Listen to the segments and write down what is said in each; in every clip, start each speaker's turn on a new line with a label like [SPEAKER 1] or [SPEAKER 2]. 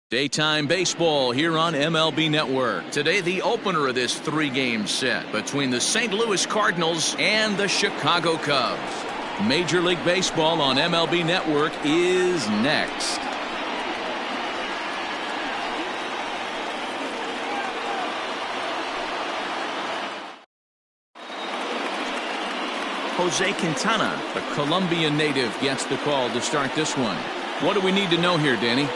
[SPEAKER 1] Daytime baseball here on MLB Network. Today, the opener of this three-game set between the St. Louis Cardinals and the Chicago Cubs. Major League Baseball on MLB Network is next. Jose Quintana, the Colombian native, gets the call to start this one. What do we need to know here, Danny?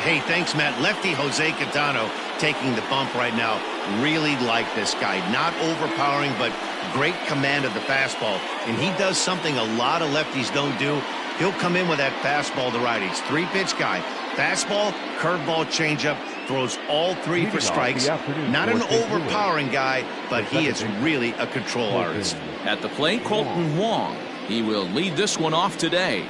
[SPEAKER 2] Hey, thanks, Matt. Lefty Jose Quintana taking the bump right now. Really like this guy. Not overpowering, but great command of the fastball. And he does something a lot of lefties don't do. He'll come in with that fastball to righties. Three-pitch guy. Fastball, curveball, changeup. Throws all three for strikes. Not an overpowering guy, but he is really a control artist.
[SPEAKER 1] At the plate, Colton Wong. He will lead this one off today.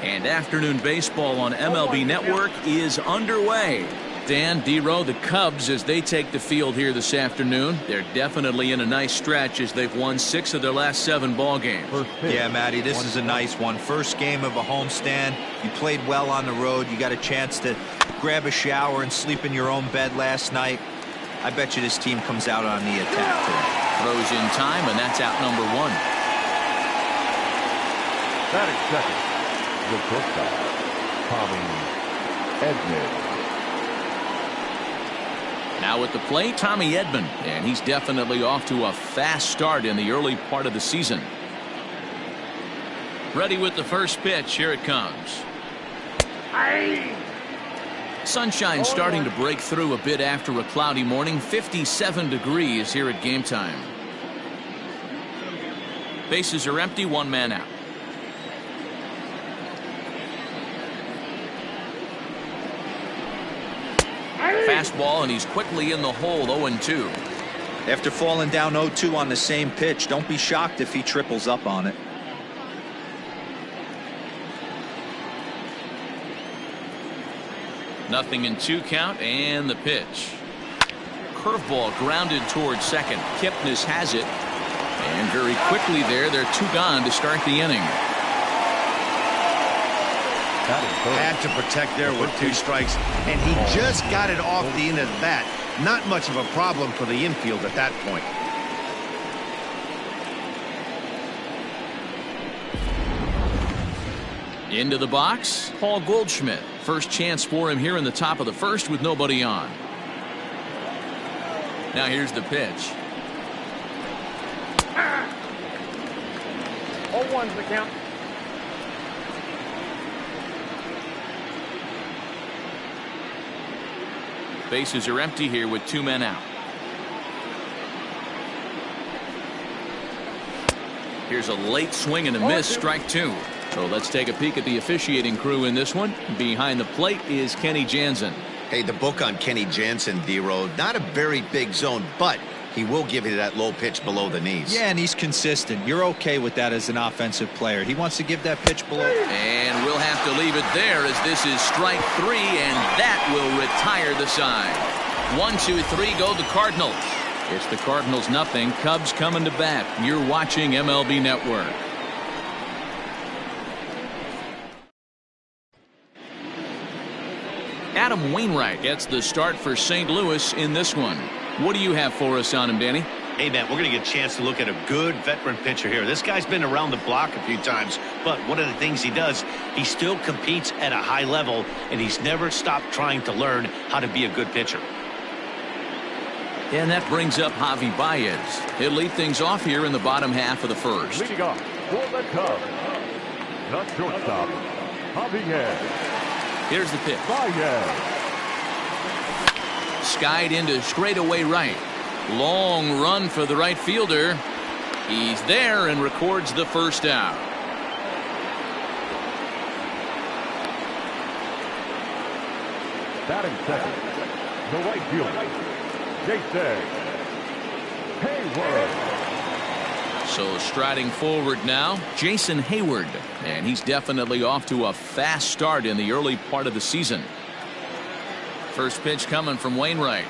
[SPEAKER 1] And afternoon baseball on MLB Network is underway. Dan, D-Row, the Cubs, as they take the field here this afternoon, they're definitely in a nice stretch as they've won 6 of their last 7 ball games.
[SPEAKER 3] Yeah, Matty, this is a nice one. First game of a homestand. You played well on the road. You got a chance to grab a shower and sleep in your own bed last night. I bet you this team comes out on the attack today.
[SPEAKER 1] Throws in time, and that's out number 1.
[SPEAKER 4] Batting second, the shortstop, Tommy Edman.
[SPEAKER 1] Now at the plate, Tommy Edman, and he's definitely off to a fast start in the early part of the season. Ready with the first pitch. Here it comes. Sunshine starting to break through a bit after a cloudy morning. 57 degrees here at game time. Bases are empty, 1 man out. Fastball, and he's quickly in the hole. 0-2.
[SPEAKER 3] After falling down 0-2 on the same pitch, don't be shocked if he triples up on it.
[SPEAKER 1] Nothing in 2 count, and the pitch. Curveball grounded towards second. Kipnis has it, and very quickly they're 2 gone to start the inning.
[SPEAKER 2] Had to protect there with 2 strikes, and he just got it off the end of the bat. Not much of a problem for the infield at that point.
[SPEAKER 1] Into the box, Paul Goldschmidt. First chance for him here in the top of the first with nobody on. Now here's the pitch.
[SPEAKER 4] 0-1's the count.
[SPEAKER 1] Bases are empty here with 2 men out. Here's a late swing and a miss. Strike 2. So let's take a peek at the officiating crew in this one. Behind the plate is Kenny Jansen.
[SPEAKER 2] Hey, the book on Kenny Jansen, D-Row, not a very big zone, but he will give you that low pitch below the knees.
[SPEAKER 3] Yeah, and he's consistent. You're okay with that as an offensive player. He wants to give that pitch below.
[SPEAKER 1] And we'll have to leave it there as this is strike 3, and that will retire the side. 1, 2, 3 go the Cardinals. It's the Cardinals nothing. Cubs coming to bat. You're watching MLB Network. Adam Wainwright gets the start for St. Louis in this one. What do you have for us on him, Danny?
[SPEAKER 2] Hey, man, we're going to get a chance to look at a good veteran pitcher here. This guy's been around the block a few times, but one of the things he does, he still competes at a high level, and he's never stopped trying to learn how to be a good pitcher.
[SPEAKER 1] And that brings up Javi Baez. He'll lead things off here in the bottom half of the first.
[SPEAKER 4] Leading off for the Cubs, the shortstop, Javier.
[SPEAKER 1] Here's the pitch.
[SPEAKER 4] Baez.
[SPEAKER 1] Skied into straightaway right. Long run for the right fielder. He's there and records the first out.
[SPEAKER 4] Batting second, the right fielder, Jason Hayward.
[SPEAKER 1] So striding forward now, Jason Hayward. And he's definitely off to a fast start in the early part of the season. First pitch coming from Wainwright.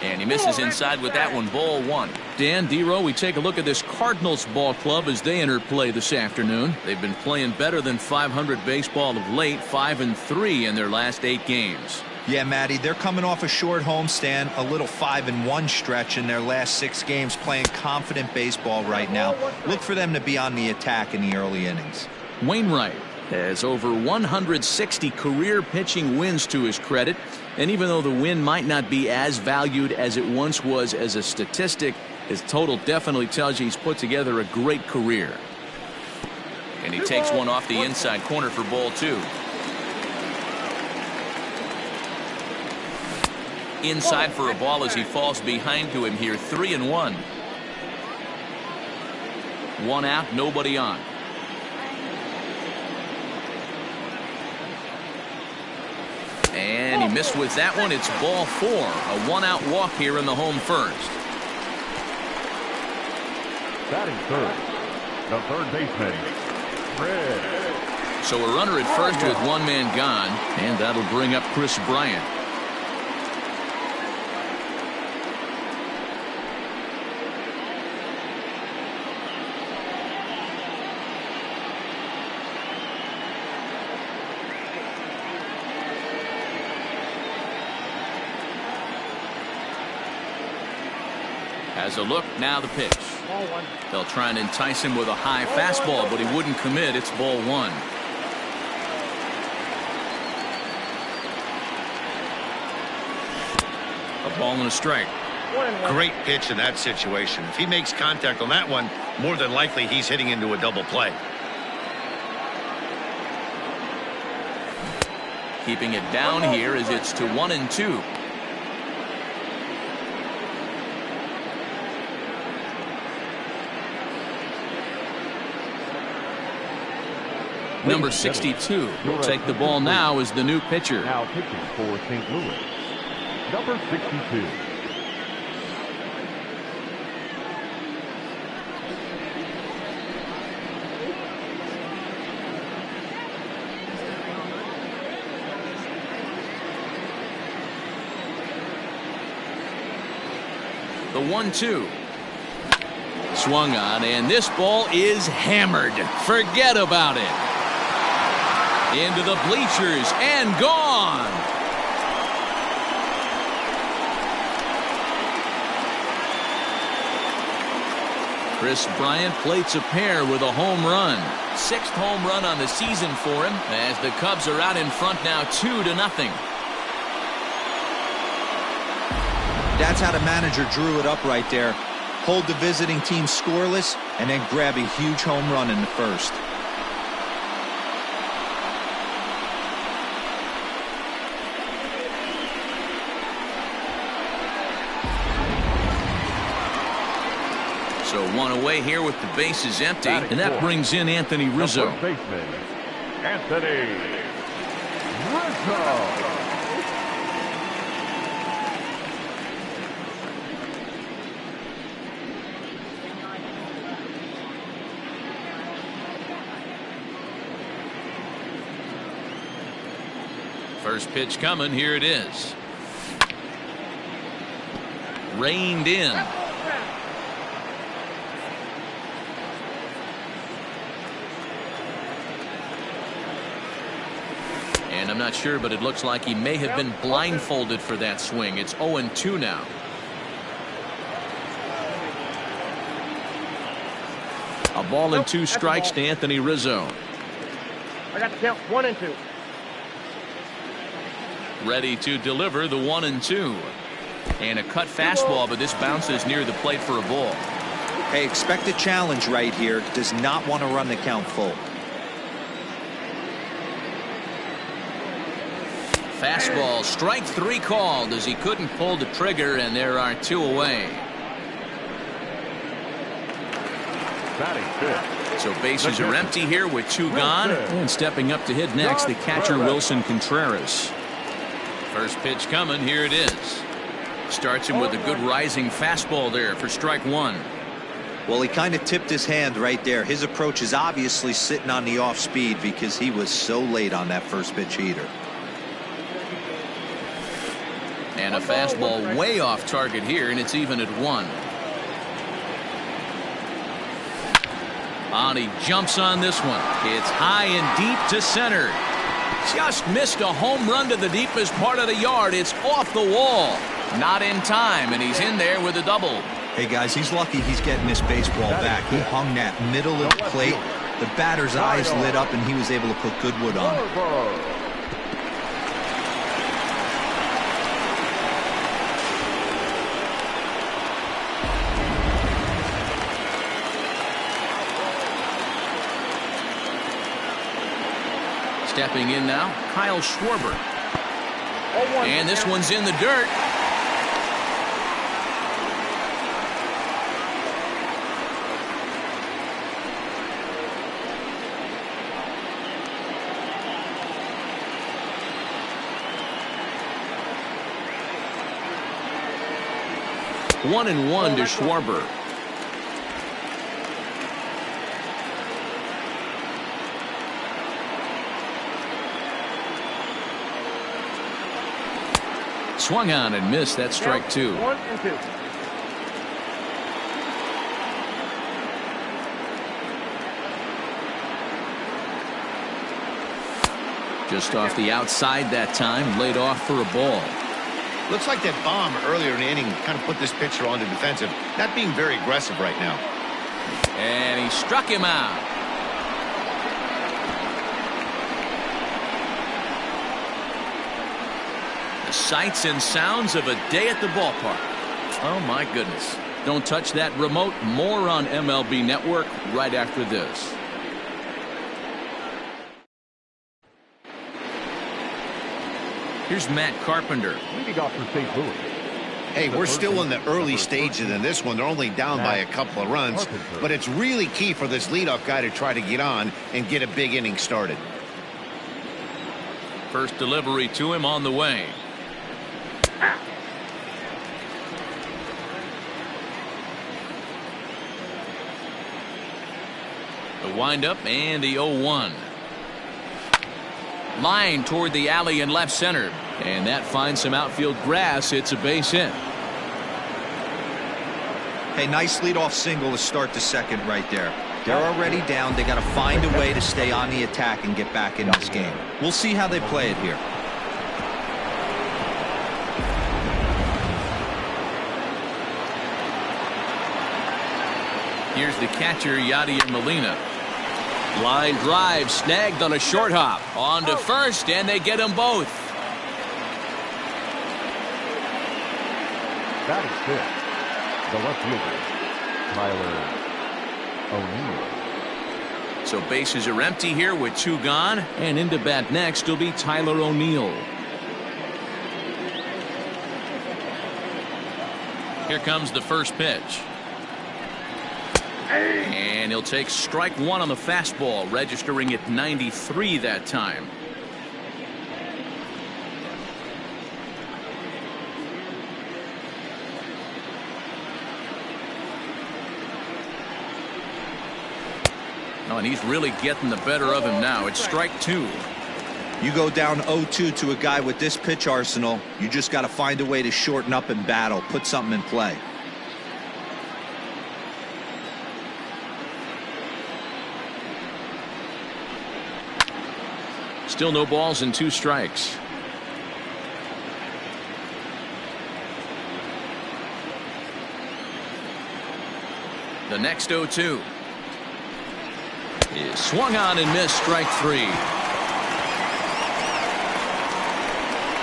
[SPEAKER 1] And he misses inside with that one. Ball one. Dan, D-Row, we take a look at this Cardinals ball club as they enter play this afternoon. They've been playing better than .500 baseball of late, 5-3 in their last 8 games.
[SPEAKER 3] Yeah, Matty, they're coming off a short homestand, a little 5-1 stretch in their last 6 games, playing confident baseball right now. Look for them to be on the attack in the early innings.
[SPEAKER 1] Wainwright has over 160 career pitching wins to his credit. And even though the win might not be as valued as it once was as a statistic, his total definitely tells you he's put together a great career. And he takes one off the inside corner for ball 2. Inside for a ball as he falls behind to him here. 3-1. 1 out, nobody on. And he missed with that one. It's ball 4. A 1-out walk here in the home first.
[SPEAKER 4] Batting third, the third baseman, Fred.
[SPEAKER 1] So a runner at first with 1 man gone, and that'll bring up Chris Bryant. Has a look, now the pitch. They'll try and entice him with a high fastball, but he wouldn't commit. It's ball 1. A ball and a strike.
[SPEAKER 2] Great pitch in that situation. If he makes contact on that one, more than likely he's hitting into a double play.
[SPEAKER 1] Keeping it down here as it's to 1-2. Number 62 will take the ball now as the new pitcher.
[SPEAKER 4] Now pitching for St. Louis, number 62.
[SPEAKER 1] The 1-2. Swung on, and this ball is hammered. Forget about it. Into the bleachers and gone. Chris Bryant plates a pair with a home run. 6th home run on the season for him as the Cubs are out in front now 2-0.
[SPEAKER 3] That's how the manager drew it up right there. Hold the visiting team scoreless and then grab a huge home run in the first.
[SPEAKER 1] So 1 away here with the bases empty, and that brings in Anthony Rizzo.
[SPEAKER 4] Baseman, Anthony Rizzo.
[SPEAKER 1] First pitch coming. Here it is. Reined in. And I'm not sure, but it looks like he may have been blindfolded for that swing. It's 0-2 now. A ball and 2 strikes to Anthony Rizzo.
[SPEAKER 5] I got the count 1-2.
[SPEAKER 1] Ready to deliver the 1-2. And a cut fastball, but this bounces near the plate for a ball.
[SPEAKER 3] Hey, expect a challenge right here. Does not want to run the count full.
[SPEAKER 1] Fastball, strike 3 called as he couldn't pull the trigger, and there are 2 away.
[SPEAKER 4] Batting fifth.
[SPEAKER 1] So bases are empty here with 2 gone. And stepping up to hit next, the catcher Wilson Contreras. First pitch coming. Here it is. Starts him with a good rising fastball there for strike 1.
[SPEAKER 3] Well, he kind of tipped his hand right there. His approach is obviously sitting on the off speed because he was so late on that first pitch heater.
[SPEAKER 1] And a fastball way off target here, and it's even at 1. And he jumps on this one. It's high and deep to center. Just missed a home run to the deepest part of the yard. It's off the wall. Not in time, and he's in there with a double.
[SPEAKER 3] Hey, guys, he's lucky he's getting this baseball back. He hung that middle of the plate. The batter's eyes lit up, and he was able to put good wood on it.
[SPEAKER 1] Stepping in now, Kyle Schwarber. And this one's in the dirt. One and one to Schwarber. Swung on and missed. That's strike 2.
[SPEAKER 5] 1-2.
[SPEAKER 1] Just off the outside that time, laid off for a ball.
[SPEAKER 2] Looks like that bomb earlier in the inning kind of put this pitcher on the defensive, not being very aggressive right now.
[SPEAKER 1] And he struck him out. The sights and sounds of a day at the ballpark. Oh my goodness. Don't touch that remote. More on MLB Network right after this. Here's Matt Carpenter.
[SPEAKER 4] Leading off for St. Louis.
[SPEAKER 2] Hey, we're still in the early stages in this one. They're only down by a couple of runs, but it's really key for this leadoff guy to try to get on and get a big inning started.
[SPEAKER 1] First delivery to him on the way. The windup and the 0-1. Line toward the alley in left center. And that finds some outfield grass. It's a base hit.
[SPEAKER 3] Hey, nice leadoff single to start the second right there. They're already down. They got to find a way to stay on the attack and get back in this game. We'll see how they play it here.
[SPEAKER 1] Here's the catcher, Yadier Molina. Line drive snagged on a short hop. On to first, and they get them both.
[SPEAKER 4] That is fifth. The left fielder, Tyler O'Neill.
[SPEAKER 1] So bases are empty here with 2 gone, and into bat next will be Tyler O'Neill. Here comes the first pitch. And he'll take strike 1 on the fastball, registering at 93 that time. Oh, and he's really getting the better of him now. It's strike 2.
[SPEAKER 3] You go down 0-2 to a guy with this pitch arsenal, you just got to find a way to shorten up and battle, put something in play.
[SPEAKER 1] Still no balls and 2 strikes. The next 0-2 is swung on and missed. Strike 3.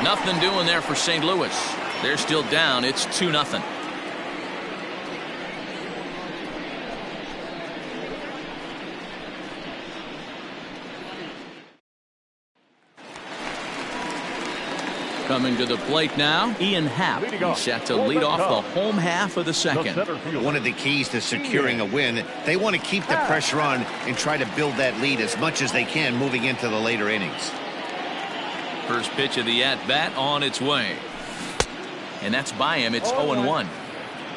[SPEAKER 1] Nothing doing there for St. Louis. They're still down. It's 2-0. Coming to the plate now, Ian Happ. He's set to lead off the home half of the second.
[SPEAKER 2] One of the keys to securing a win, they want to keep the pressure on and try to build that lead as much as they can moving into the later innings.
[SPEAKER 1] First pitch of the at-bat on its way. And that's by him. It's 0-1.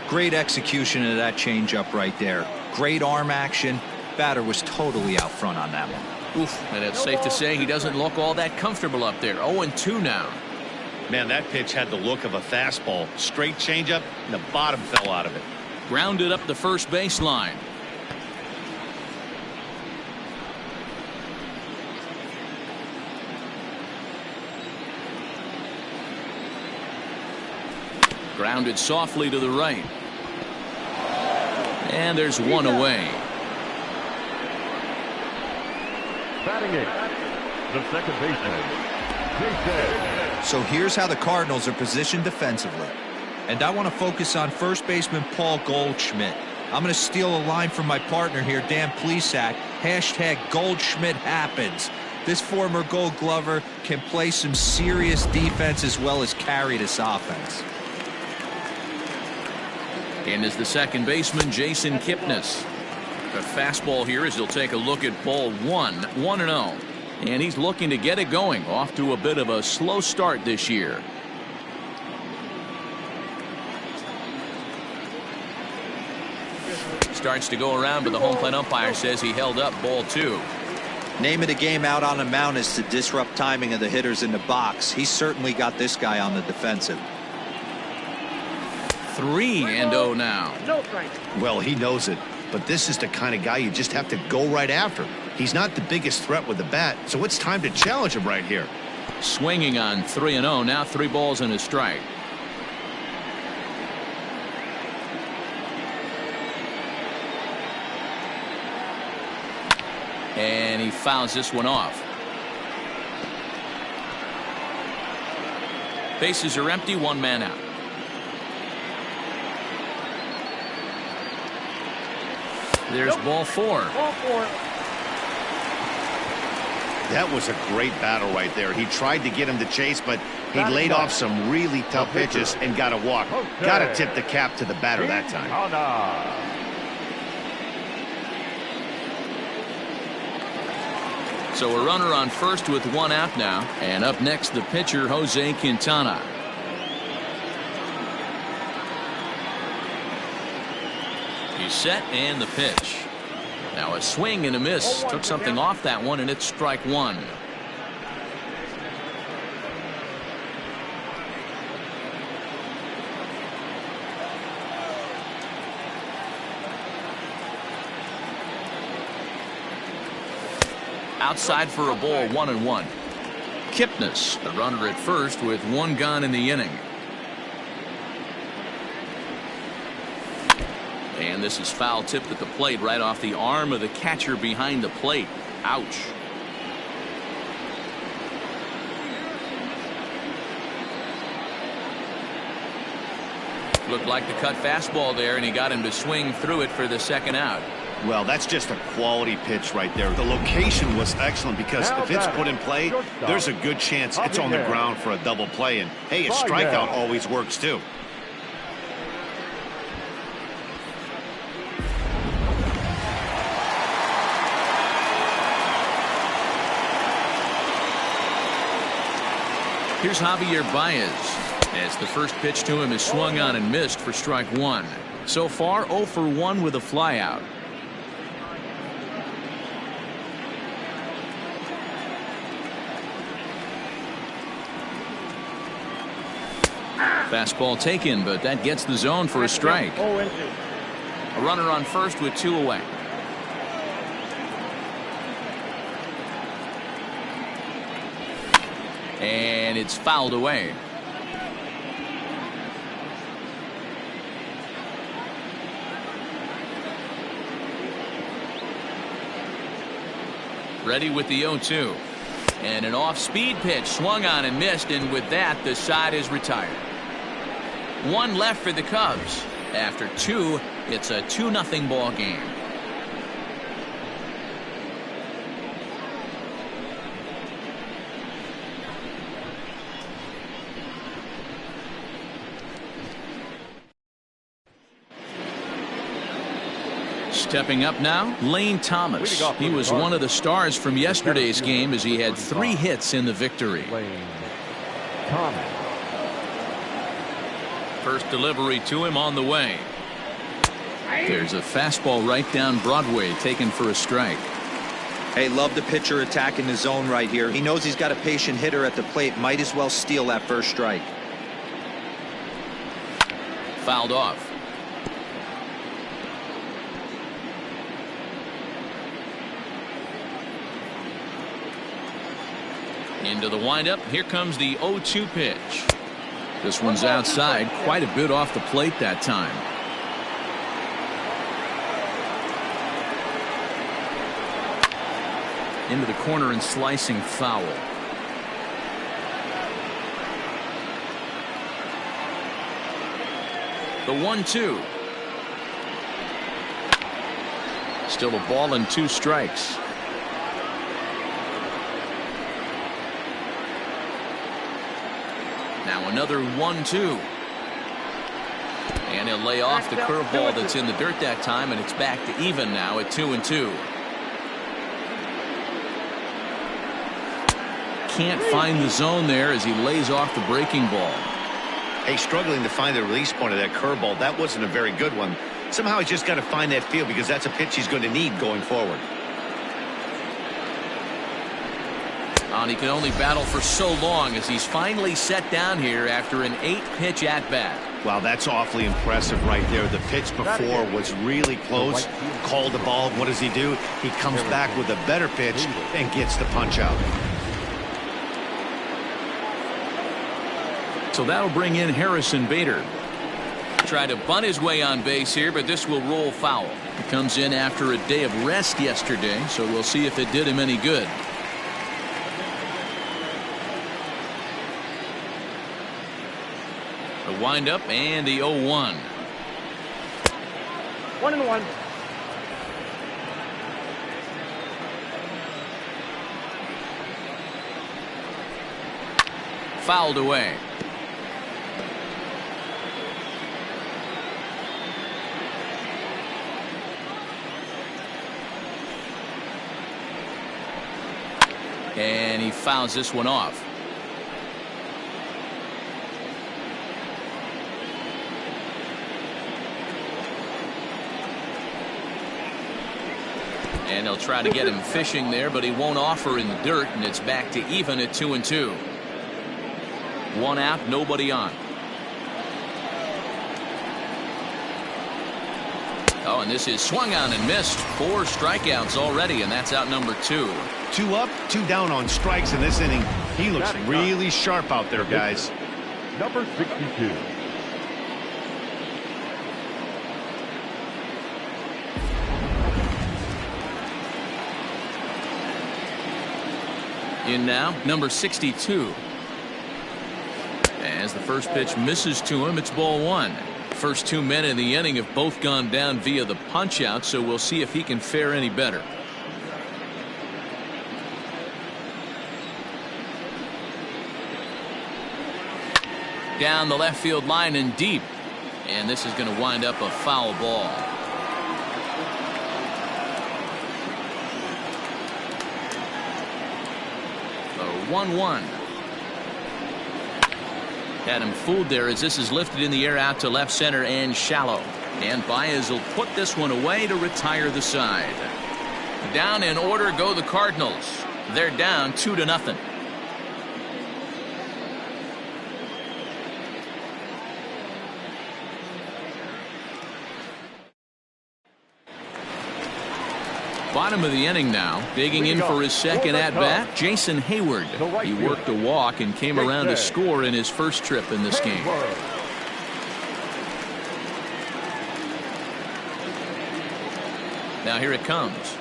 [SPEAKER 3] Great execution of that changeup right there. Great arm action. Batter was totally out front on that one.
[SPEAKER 1] Oof, and it's safe to say he doesn't look all that comfortable up there. 0-2 now.
[SPEAKER 2] Man, that pitch had the look of a fastball. Straight changeup, and the bottom fell out of it.
[SPEAKER 1] Grounded up the first baseline. Grounded softly to the right. And there's one away.
[SPEAKER 4] Batting it, the second baseman, Jason.
[SPEAKER 3] So here's how the Cardinals are positioned defensively. And I want to focus on first baseman Paul Goldschmidt. I'm going to steal a line from my partner here, Dan Plesac. Hashtag Goldschmidt happens. This former Gold Glover can play some serious defense as well as carry this offense.
[SPEAKER 1] And is the second baseman Jason Kipnis. A fastball here as he'll take a look at ball 1-0. And he's looking to get it going. Off to a bit of a slow start this year. Starts to go around, but the home plate umpire says he held up ball 2.
[SPEAKER 3] Name of the game out on the mound is to disrupt timing of the hitters in the box. He's certainly got this guy on the defensive.
[SPEAKER 1] 3-0 now.
[SPEAKER 5] No strike.
[SPEAKER 2] Well, he knows it, but this is the kind of guy you just have to go right after. He's not the biggest threat with the bat, so it's time to challenge him right here.
[SPEAKER 1] Swinging on 3-0. Now 3 balls and a strike. And he fouls this one off. Bases are empty, 1 man out. There's ball 4.
[SPEAKER 5] Ball 4.
[SPEAKER 2] That was a great battle right there. He tried to get him to chase, but he laid off some really tough pitches and got a walk. Got to tip the cap to the batter that time.
[SPEAKER 1] So a runner on first with 1 out now. And up next, the pitcher, Jose Quintana. He's set and the pitch. Now a swing and a miss. Took something off that one, and it's strike 1. Outside for a ball, 1-1. Kipnis, the runner at first with 1 gone in the inning. And this is foul tipped at the plate right off the arm of the catcher behind the plate. Ouch. Looked like the cut fastball there, and he got him to swing through it for the 2nd out.
[SPEAKER 2] Well, that's just a quality pitch right there. The location was excellent because if it's put in play, there's a good chance it's on the ground for a double play. And, hey, a strikeout always works, too.
[SPEAKER 1] Here's Javier Baez as the first pitch to him is swung on and missed for strike 1. So far 0 for 1 with a flyout. Fastball taken, but that gets the zone for a strike. A runner on first with 2 away. And it's fouled away. Ready with the 0-2. And an off-speed pitch swung on and missed, and with that the side is retired. 1 left for the Cubs. After 2, it's a 2-0 ball game. Stepping up now, Lane Thomas. He was one of the stars from yesterday's game as he had 3 hits in the victory. First delivery to him on the way. There's a fastball right down Broadway taken for a strike.
[SPEAKER 3] Hey, love the pitcher attacking the zone right here. He knows he's got a patient hitter at the plate. Might as well steal that first strike.
[SPEAKER 1] Fouled off. Into the windup. Here comes the 0-2 pitch. This one's outside, quite a bit off the plate that time. Into the corner and slicing foul. The 1-2. Still a ball and 2 strikes. Now another 1-2. And he'll lay off the curveball that's in the dirt that time, and it's back to even now at 2-2. Can't find the zone there as he lays off the breaking ball.
[SPEAKER 2] Hey, struggling to find the release point of that curveball. That wasn't a very good one. Somehow he's just got to find that feel because that's a pitch he's going to need going forward.
[SPEAKER 1] And he can only battle for so long as he's finally set down here after an 8-pitch at-bat.
[SPEAKER 2] Wow, that's awfully impressive right there. The pitch before was really close. Called the ball. What does he do? He comes back with a better pitch and gets the punch out.
[SPEAKER 1] So that'll bring in Harrison Bader. Try to bunt his way on base here, but this will roll foul. He comes in after a day of rest yesterday, so we'll see if it did him any good. The windup and the 0-1.
[SPEAKER 5] 1-1.
[SPEAKER 1] Fouled away. And he fouls this one off. And he'll try to get him fishing there, but he won't offer in the dirt, and it's back to even at 2-2. 1 out, nobody on. Oh, and this is swung on and missed. 4 strikeouts already, and that's out number 2.
[SPEAKER 2] 2 up, 2 down on strikes in this inning. He looks really sharp out there, guys.
[SPEAKER 4] Number 62.
[SPEAKER 1] In now, number 62. As the first pitch misses to him, it's ball 1. First 2 men in the inning have both gone down via the punch out, so we'll see if he can fare any better. Down the left field line and deep, and this is going to wind up a foul ball. The 1-1. Had him fooled there as this is lifted in the air out to left center and shallow. And Baez will put this one away to retire the side. Down in order go the Cardinals. They're down 2-0. Bottom of the inning now, digging in for his second at-bat, Jason Hayward. He worked a walk and came around to score in his first trip in this game. Now here it comes.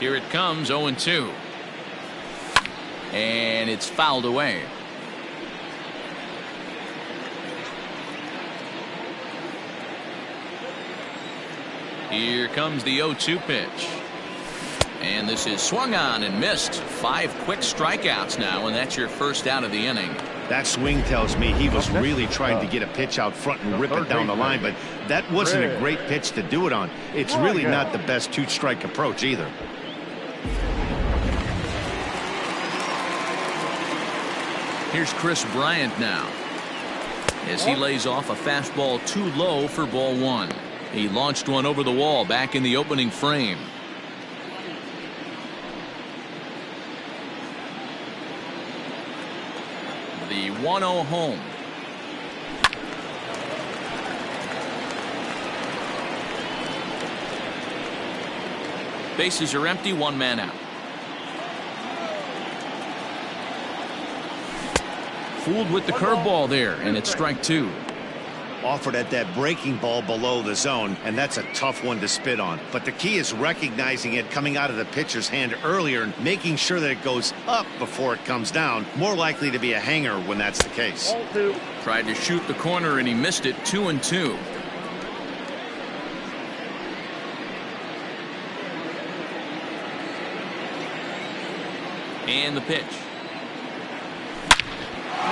[SPEAKER 1] Here it comes, 0-2. And it's fouled away. Here comes the 0-2 pitch. And this is swung on and missed. 5 quick strikeouts now, and that's your first out of the inning.
[SPEAKER 2] That swing tells me he was really trying to get a pitch out front and rip it down the line, but that wasn't a great pitch to do it on. It's really not the best two-strike approach either.
[SPEAKER 1] Here's Chris Bryant now, as he lays off a fastball too low for ball one. He launched one over the wall back in the opening frame. The 1-0 home. Bases are empty, one man out. Fooled with the curveball there, and it's strike two.
[SPEAKER 2] Offered at that breaking ball below the zone, and that's a tough one to spit on. But the key is recognizing it coming out of the pitcher's hand earlier and making sure that it goes up before it comes down. More likely to be a hanger when that's the case.
[SPEAKER 1] Tried to shoot the corner and he missed it. 2-2. And the pitch.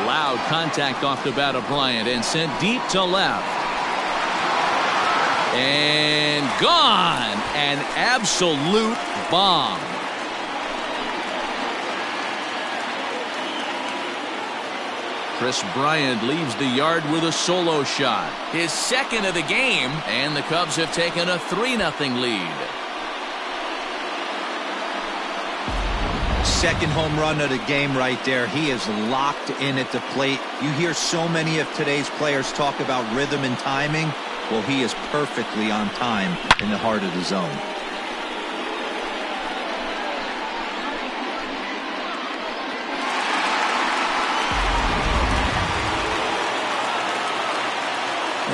[SPEAKER 1] Loud contact off the bat of Bryant and sent deep to left. And gone. An absolute bomb. Chris Bryant leaves the yard with a solo shot. His second of the game, and the Cubs have taken a 3-0 lead.
[SPEAKER 3] Second home run of the game right there. He is locked in at the plate. You hear so many of today's players talk about rhythm and timing. Well, he is perfectly on time in the heart of the zone.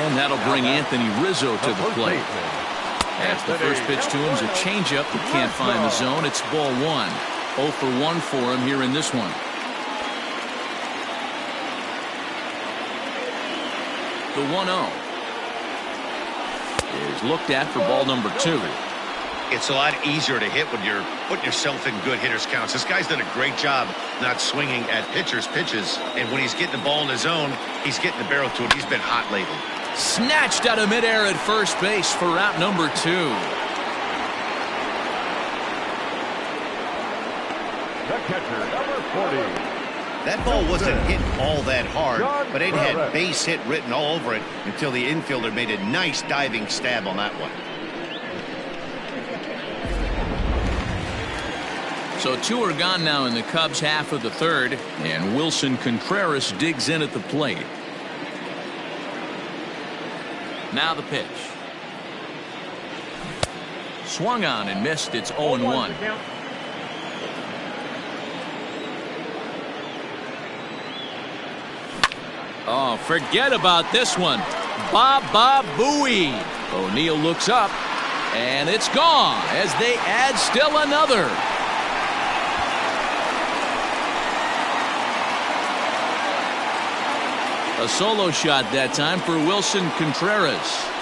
[SPEAKER 1] And that'll bring Anthony Rizzo to the plate. As the first pitch to him is a changeup that can't find the zone. It's ball one. 0 for 1 for him here in this one. The 1-0 is looked at for ball number 2.
[SPEAKER 2] It's a lot easier to hit when you're putting yourself in good hitters' counts. This guy's done a great job not swinging at pitchers' pitches. And when he's getting the ball in his zone, he's getting the barrel to it. He's been hot lately.
[SPEAKER 1] Snatched out of midair at first base for route number 2.
[SPEAKER 4] The catcher, number 40.
[SPEAKER 2] That ball wasn't hit all that hard, but it had base hit written all over it until the infielder made a nice diving stab on that one.
[SPEAKER 1] So 2 are gone now in the Cubs half of the third, and Wilson Contreras digs in at the plate. Now the pitch. Swung on and missed. It's 0-1. Oh, forget about this one. Baba Booey. O'Neill looks up, and it's gone as they add still another. A solo shot that time for Wilson Contreras.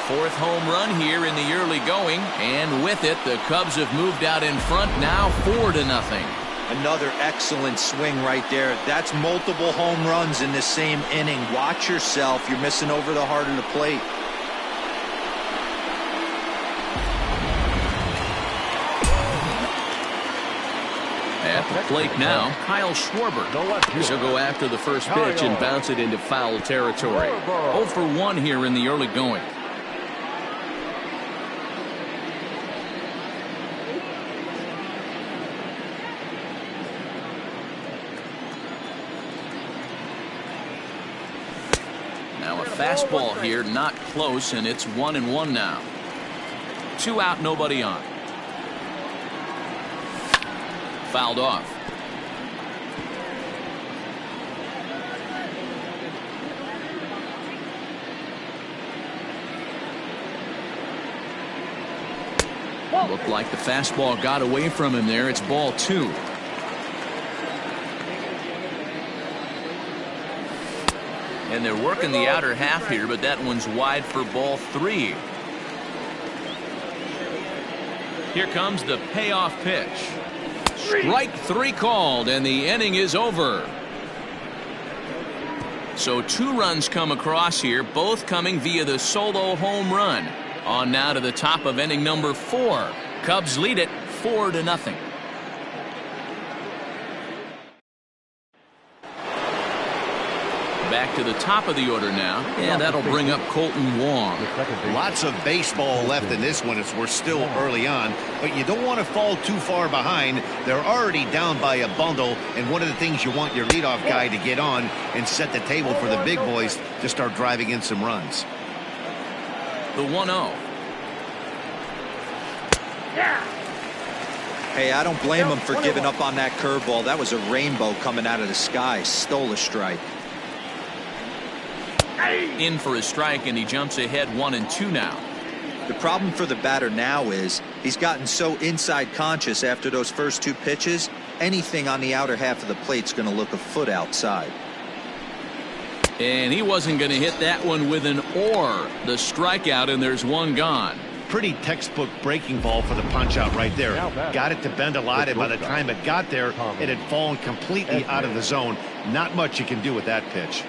[SPEAKER 1] 4th home run here in the early going, and with it, the Cubs have moved out in front now 4-0.
[SPEAKER 3] Another excellent swing right there. That's multiple home runs in the same inning. Watch yourself. You're missing over the heart of the plate.
[SPEAKER 1] At the plate now, Kyle Schwarber. He'll go after the first pitch and bounce it into foul territory. 0 for 1 here in the early going. Now a fastball here, not close, and it's 1-1 now. 2 out, nobody on. Fouled off. Looked like the fastball got away from him there. It's ball 2. And they're working the outer half here, but that one's wide for ball 3. Here comes the payoff pitch. Strike 3 called, and the inning is over. So 2 runs come across here, both coming via the solo home run. On now to the top of inning number 4. Cubs lead it 4-0. Back to the top of the order now, and that'll bring up Kolten Wong.
[SPEAKER 2] Lots of baseball left in this one as we're still early on, but you don't want to fall too far behind. They're already down by a bundle, and one of the things you want your leadoff guy to get on and set the table for the big boys to start driving in some runs.
[SPEAKER 1] The 1-0.
[SPEAKER 3] Hey, I don't blame him for giving up on that curveball. That was a rainbow coming out of the sky. Stole a strike.
[SPEAKER 1] In for a strike, and he jumps ahead 1-2 now.
[SPEAKER 3] The problem for the batter now is he's gotten so inside conscious after those first 2 pitches. Anything on the outer half of the plate's going to look a foot outside.
[SPEAKER 1] And he wasn't going to hit that one with an or. The strikeout, and there's 1 gone.
[SPEAKER 2] Pretty textbook breaking ball for the punch out right there. Got it to bend a lot, and by the time it got there, it had fallen completely out of the zone. Not much you can do with that pitch.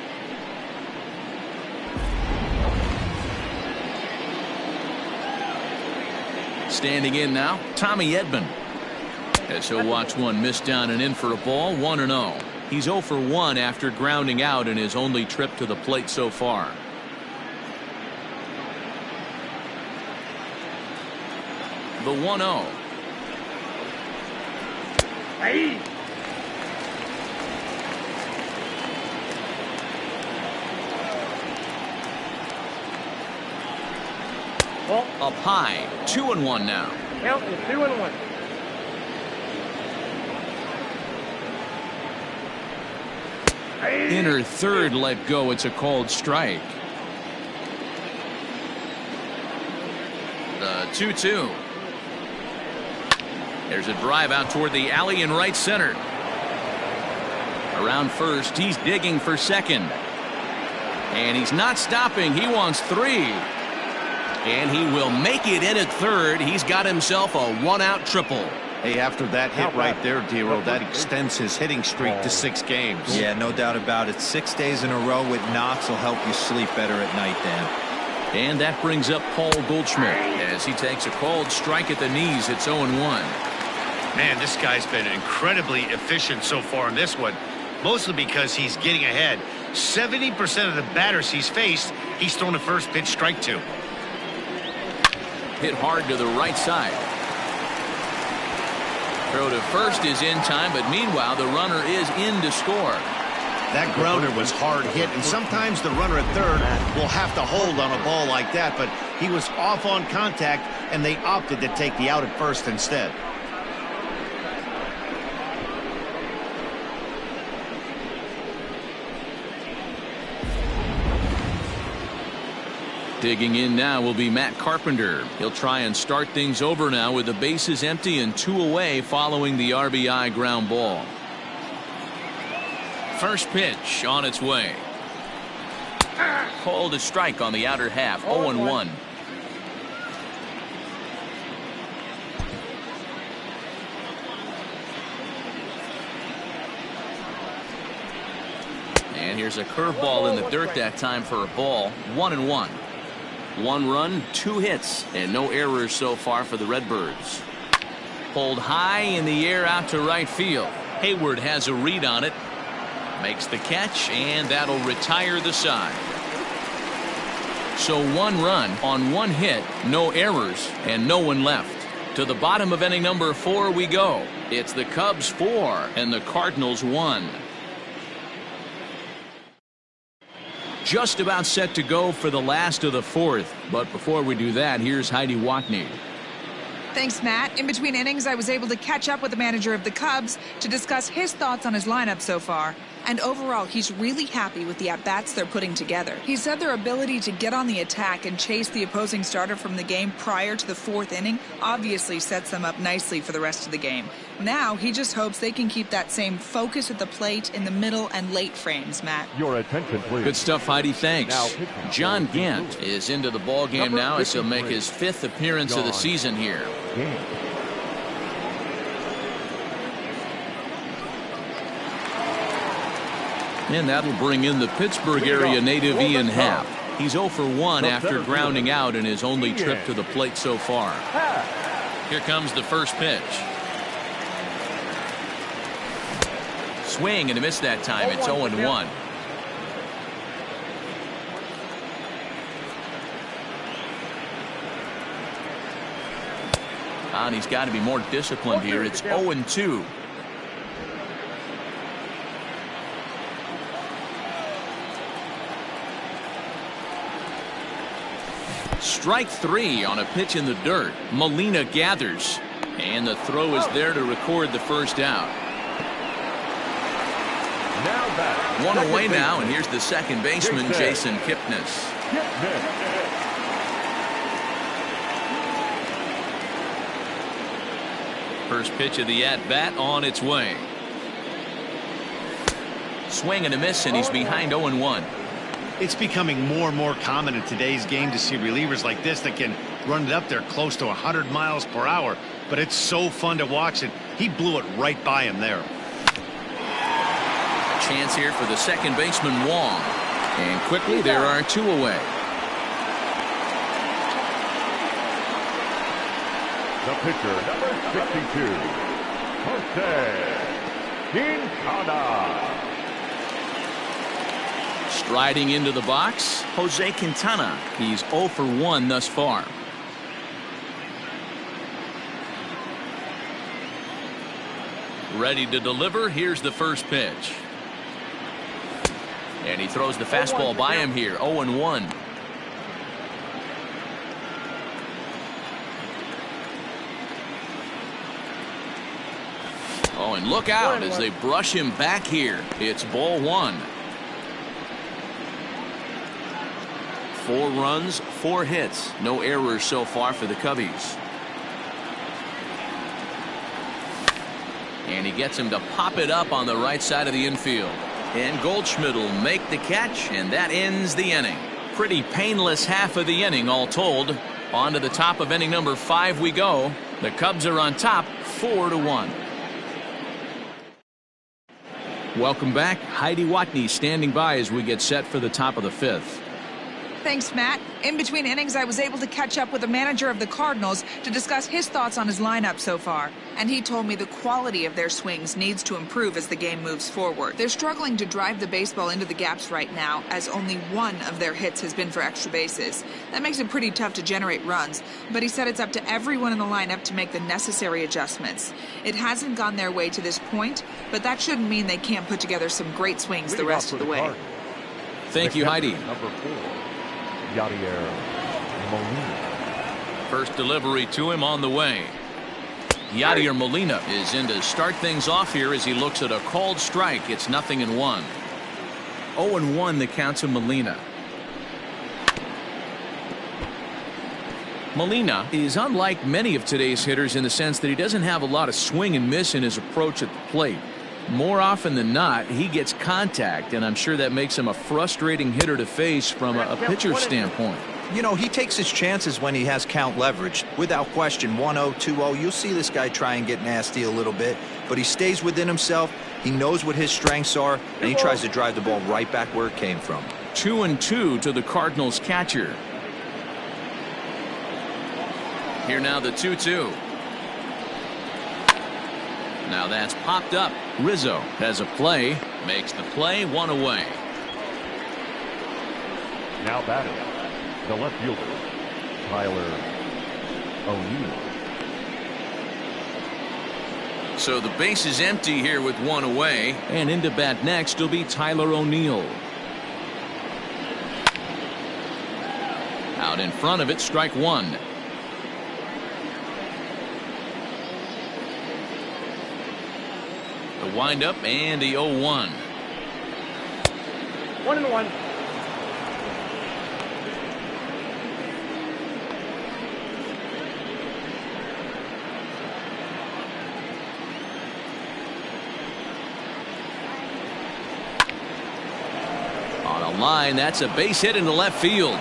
[SPEAKER 1] Standing in now, Tommy Edman. As he'll watch one miss down and in for a ball, 1-0. He's 0 for 1 after grounding out in his only trip to the plate so far. The 1-0.
[SPEAKER 5] Hey.
[SPEAKER 1] Up high, 2-1 now.
[SPEAKER 5] Count is 2-1.
[SPEAKER 1] Inner third let go. It's a called strike. The 2-2. There's a drive out toward the alley in right center. Around first, he's digging for second. And he's not stopping. He wants 3. And he will make it in at third. He's got himself a 1-out triple.
[SPEAKER 2] Hey, after that hit right there, Dero, that extends his hitting streak to 6 games.
[SPEAKER 3] Yeah, no doubt about it. 6 days in a row with knocks will help you sleep better at night, Dan.
[SPEAKER 1] And that brings up Paul Goldschmidt as he takes a called strike at the knees. It's 0-1.
[SPEAKER 2] Man, this guy's been incredibly efficient so far in this one, mostly because he's getting ahead. 70% of the batters he's faced, he's thrown a first pitch strike to.
[SPEAKER 1] Hit hard to the right side. Throw to first is in time, but meanwhile the runner is in to score.
[SPEAKER 2] That grounder was hard hit, and sometimes the runner at third will have to hold on a ball like that, but he was off on contact, and they opted to take the out at first instead.
[SPEAKER 1] Digging in now will be Matt Carpenter. He'll try and start things over now with the bases empty and 2 away following the RBI ground ball. First pitch on its way. Called a strike on the outer half. 0-1. And here's a curveball in the dirt that time for a ball. 1-1. 1 run, 2 hits, and no errors so far for the Redbirds. Pulled high in the air out to right field. Hayward has a read on it. Makes the catch, and that'll retire the side. So 1 run on 1 hit, no errors, and no one left. To the bottom of inning number 4 we go. It's the Cubs 4 and the Cardinals 1. Just about set to go for the last of the 4th. But before we do that, here's Heidi Watney.
[SPEAKER 6] Thanks, Matt. In between innings, I was able to catch up with the manager of the Cubs to discuss his thoughts on his lineup so far. And overall, he's really happy with the at-bats they're putting together. He said their ability to get on the attack and chase the opposing starter from the game prior to the 4th inning obviously sets them up nicely for the rest of the game. Now, he just hopes they can keep that same focus at the plate in the middle and late frames, Matt.
[SPEAKER 4] Your attention, please.
[SPEAKER 1] Good stuff, Heidi. Thanks.
[SPEAKER 4] Now,
[SPEAKER 1] John Gant is into the ball game now as he'll make his 5th appearance of the season here. And that'll bring in the Pittsburgh area native Ian Happ. He's 0 for 1 after grounding out in his only trip to the plate so far. Here comes the first pitch. Swing and a miss that time. It's 0-1. And he's got to be more disciplined here. It's 0-2. Strike 3 on a pitch in the dirt. Molina gathers. And the throw is there to record the first out. One away now, and here's the second baseman, Jason Kipnis. First pitch of the at-bat on its way. Swing and a miss, and he's behind 0-1.
[SPEAKER 2] It's becoming more and more common in today's game to see relievers like this that can run it up there close to 100 miles per hour. But it's so fun to watch it. He blew it right by him there.
[SPEAKER 1] A chance here for the second baseman, Wong. And quickly there are 2 away.
[SPEAKER 4] The pitcher, number 62, Jose Quintana.
[SPEAKER 1] Striding into the box, Jose Quintana. He's 0 for 1 thus far. Ready to deliver. Here's the first pitch. And he throws the fastball by him here. 0-1. Oh, and look out as they brush him back here. It's ball 1. 4 runs, 4 hits. No errors so far for the Cubbies. And he gets him to pop it up on the right side of the infield. And Goldschmidt will make the catch, and that ends the inning. Pretty painless half of the inning all told. On to the top of inning number 5 we go. The Cubs are on top 4-1. Welcome back. Heidi Watney standing by as we get set for the top of the 5th.
[SPEAKER 6] Thanks, Matt. In between innings, I was able to catch up with the manager of the Cardinals to discuss his thoughts on his lineup so far. And he told me the quality of their swings needs to improve as the game moves forward. They're struggling to drive the baseball into the gaps right now, as only 1 of their hits has been for extra bases. That makes it pretty tough to generate runs, but he said it's up to everyone in the lineup to make the necessary adjustments. It hasn't gone their way to this point, but that shouldn't mean they can't put together some great swings the rest of the way.
[SPEAKER 1] Thank you, Heidi.
[SPEAKER 4] Number 4, Yadier Molina.
[SPEAKER 1] First delivery to him on the way. Yadier Molina is in to start things off here as he looks at a called strike. It's 0-1. 0-1 the count to Molina. Molina is unlike many of today's hitters in the sense that he doesn't have a lot of swing and miss in his approach at the plate. More often than not, he gets contact, and I'm sure that makes him a frustrating hitter to face from a pitcher's standpoint.
[SPEAKER 3] You know, he takes his chances when he has count leverage. Without question, 1-0, 2-0, you'll see this guy try and get nasty a little bit, but he stays within himself. He knows what his strengths are, and he tries to drive the ball right back where it came from.
[SPEAKER 1] 2-2 to the Cardinals catcher. Here now the 2-2. Now that's popped up. Rizzo has a play, makes the play, 1 away.
[SPEAKER 4] Now batting, the left fielder, Tyler O'Neill.
[SPEAKER 1] So the base is empty here with 1 away, and into bat next will be Tyler O'Neill. Out in front of it, strike 1. The windup and the 0-1.
[SPEAKER 5] 1-1.
[SPEAKER 1] On a line, that's a base hit into left field.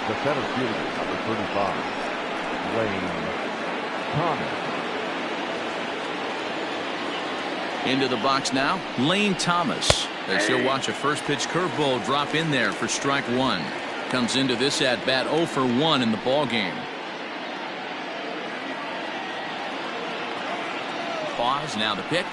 [SPEAKER 4] The center fielder, number 35, Wayne Thomas.
[SPEAKER 1] Into the box now, Lane Thomas, as he'll watch a first pitch curveball drop in there for strike one. Comes into this at bat 0 for 1 in the ball game. Pause, now the pitch.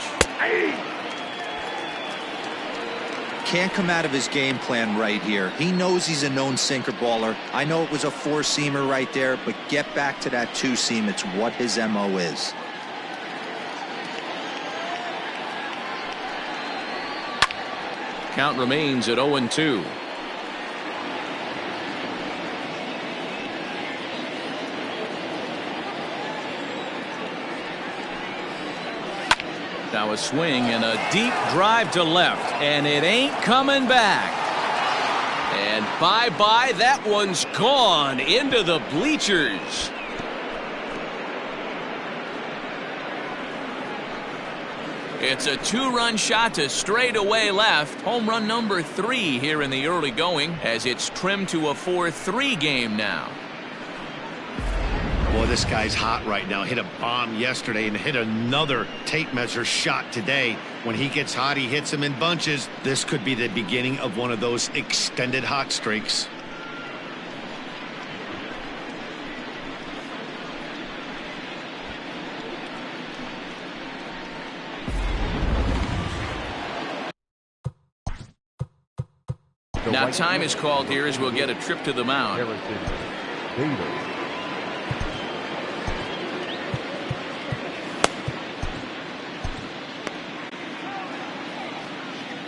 [SPEAKER 3] Can't come out of his game plan right here. He knows he's a known sinker baller. I know it was a four-seamer right there, but get back to that two-seam. It's what his MO is.
[SPEAKER 1] Count remains at 0-2. Now a swing and a deep drive to left, and it ain't coming back. And bye-bye, that one's gone into the bleachers. It's a two-run shot to straightaway left. Home run number 3 here in the early going, as it's trimmed to a 4-3 game now.
[SPEAKER 2] Boy, this guy's hot right now. Hit a bomb yesterday and hit another tape measure shot today. When he gets hot, he hits them in bunches. This could be the beginning of one of those extended hot streaks.
[SPEAKER 1] Now time is called here as we'll get a trip to the mound.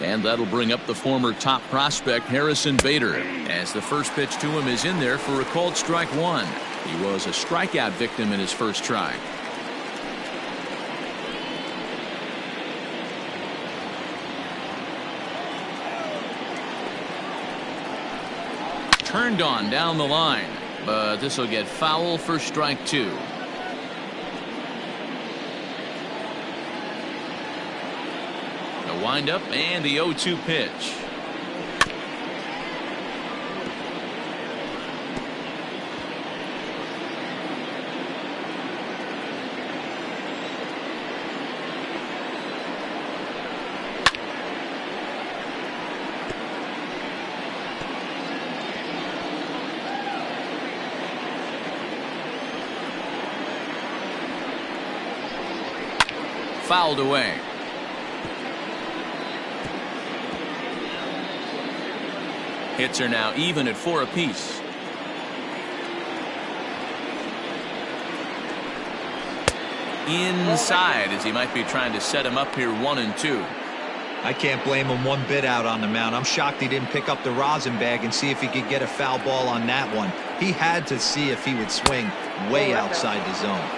[SPEAKER 1] And that'll bring up the former top prospect Harrison Bader, as the first pitch to him is in there for a called strike one. He was a strikeout victim in his first try. Turned on down the line, but this will get foul for strike 2. The windup and the 0-2 pitch. Fouled away. Hits are now even at 4 apiece. Inside, as he might be trying to set him up here 1-2.
[SPEAKER 3] I can't blame him one bit out on the mound. I'm shocked he didn't pick up the rosin bag and see if he could get a foul ball on that one. He had to see if he would swing way outside the zone.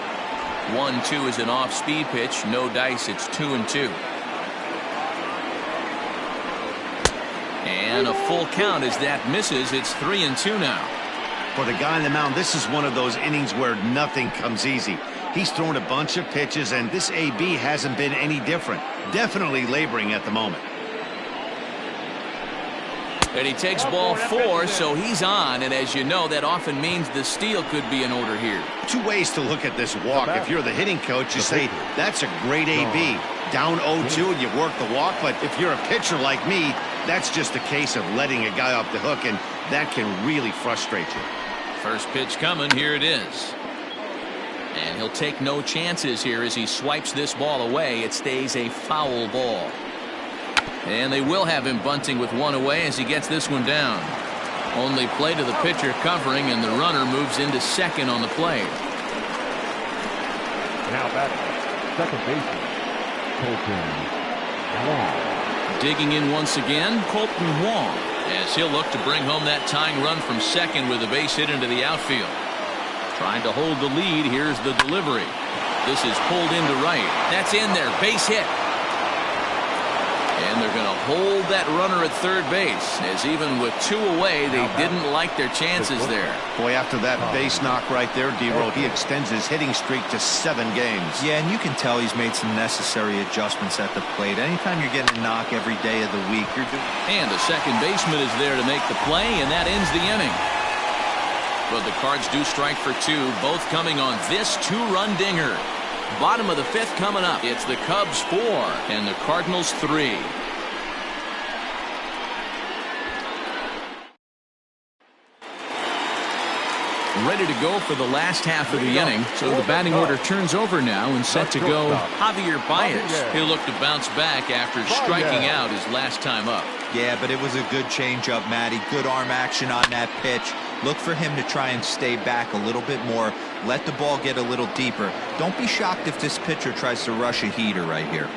[SPEAKER 1] 1-2 is an off-speed pitch. No dice. It's 2-2. And a full count as that misses. It's 3-2 now.
[SPEAKER 2] For the guy on the mound, this is one of those innings where nothing comes easy. He's thrown a bunch of pitches, and this AB hasn't been any different. Definitely laboring at the moment.
[SPEAKER 1] And he takes ball 4, so he's on. And as you know, that often means the steal could be in order here. 2
[SPEAKER 2] ways to look at this walk. If you're the hitting coach, you say, that's a great AB. Down 0-2 and you work the walk. But if you're a pitcher like me, that's just a case of letting a guy off the hook, and that can really frustrate you.
[SPEAKER 1] First pitch coming. Here it is. And he'll take no chances here as he swipes this ball away. It stays a foul ball. And they will have him bunting with 1 away as he gets this one down. Only play to the pitcher covering, and the runner moves into second on the play.
[SPEAKER 4] Now batting, second baseman, Colton Wong.
[SPEAKER 1] Digging in once again, Colton Wong, as he'll look to bring home that tying run from second with a base hit into the outfield. Trying to hold the lead. Here's the delivery. This is pulled into right. That's in there. Base hit. And they're going to hold that runner at third base, as even with 2 away, they didn't like their chances there.
[SPEAKER 2] Boy, after that base knock right there, D-Roll, he extends his hitting streak to 7 games.
[SPEAKER 3] Yeah, and you can tell he's made some necessary adjustments at the plate. Anytime you're getting a knock every day of the week, you're doing.
[SPEAKER 1] And the second baseman is there to make the play, and that ends the inning. But the Cards do strike for 2, both coming on this 2-run dinger. Bottom of the fifth coming up. It's the Cubs 4 and the Cardinals 3. Ready to go for the last half of the inning. So the batting order turns over now and set to go Javier Baez. He'll look to bounce back after striking out his last time up.
[SPEAKER 3] Yeah, but it was a good changeup, Matty. Good arm action on that pitch. Look for him to try and stay back a little bit more. Let the ball get a little deeper. Don't be shocked if this pitcher tries to rush a heater right here.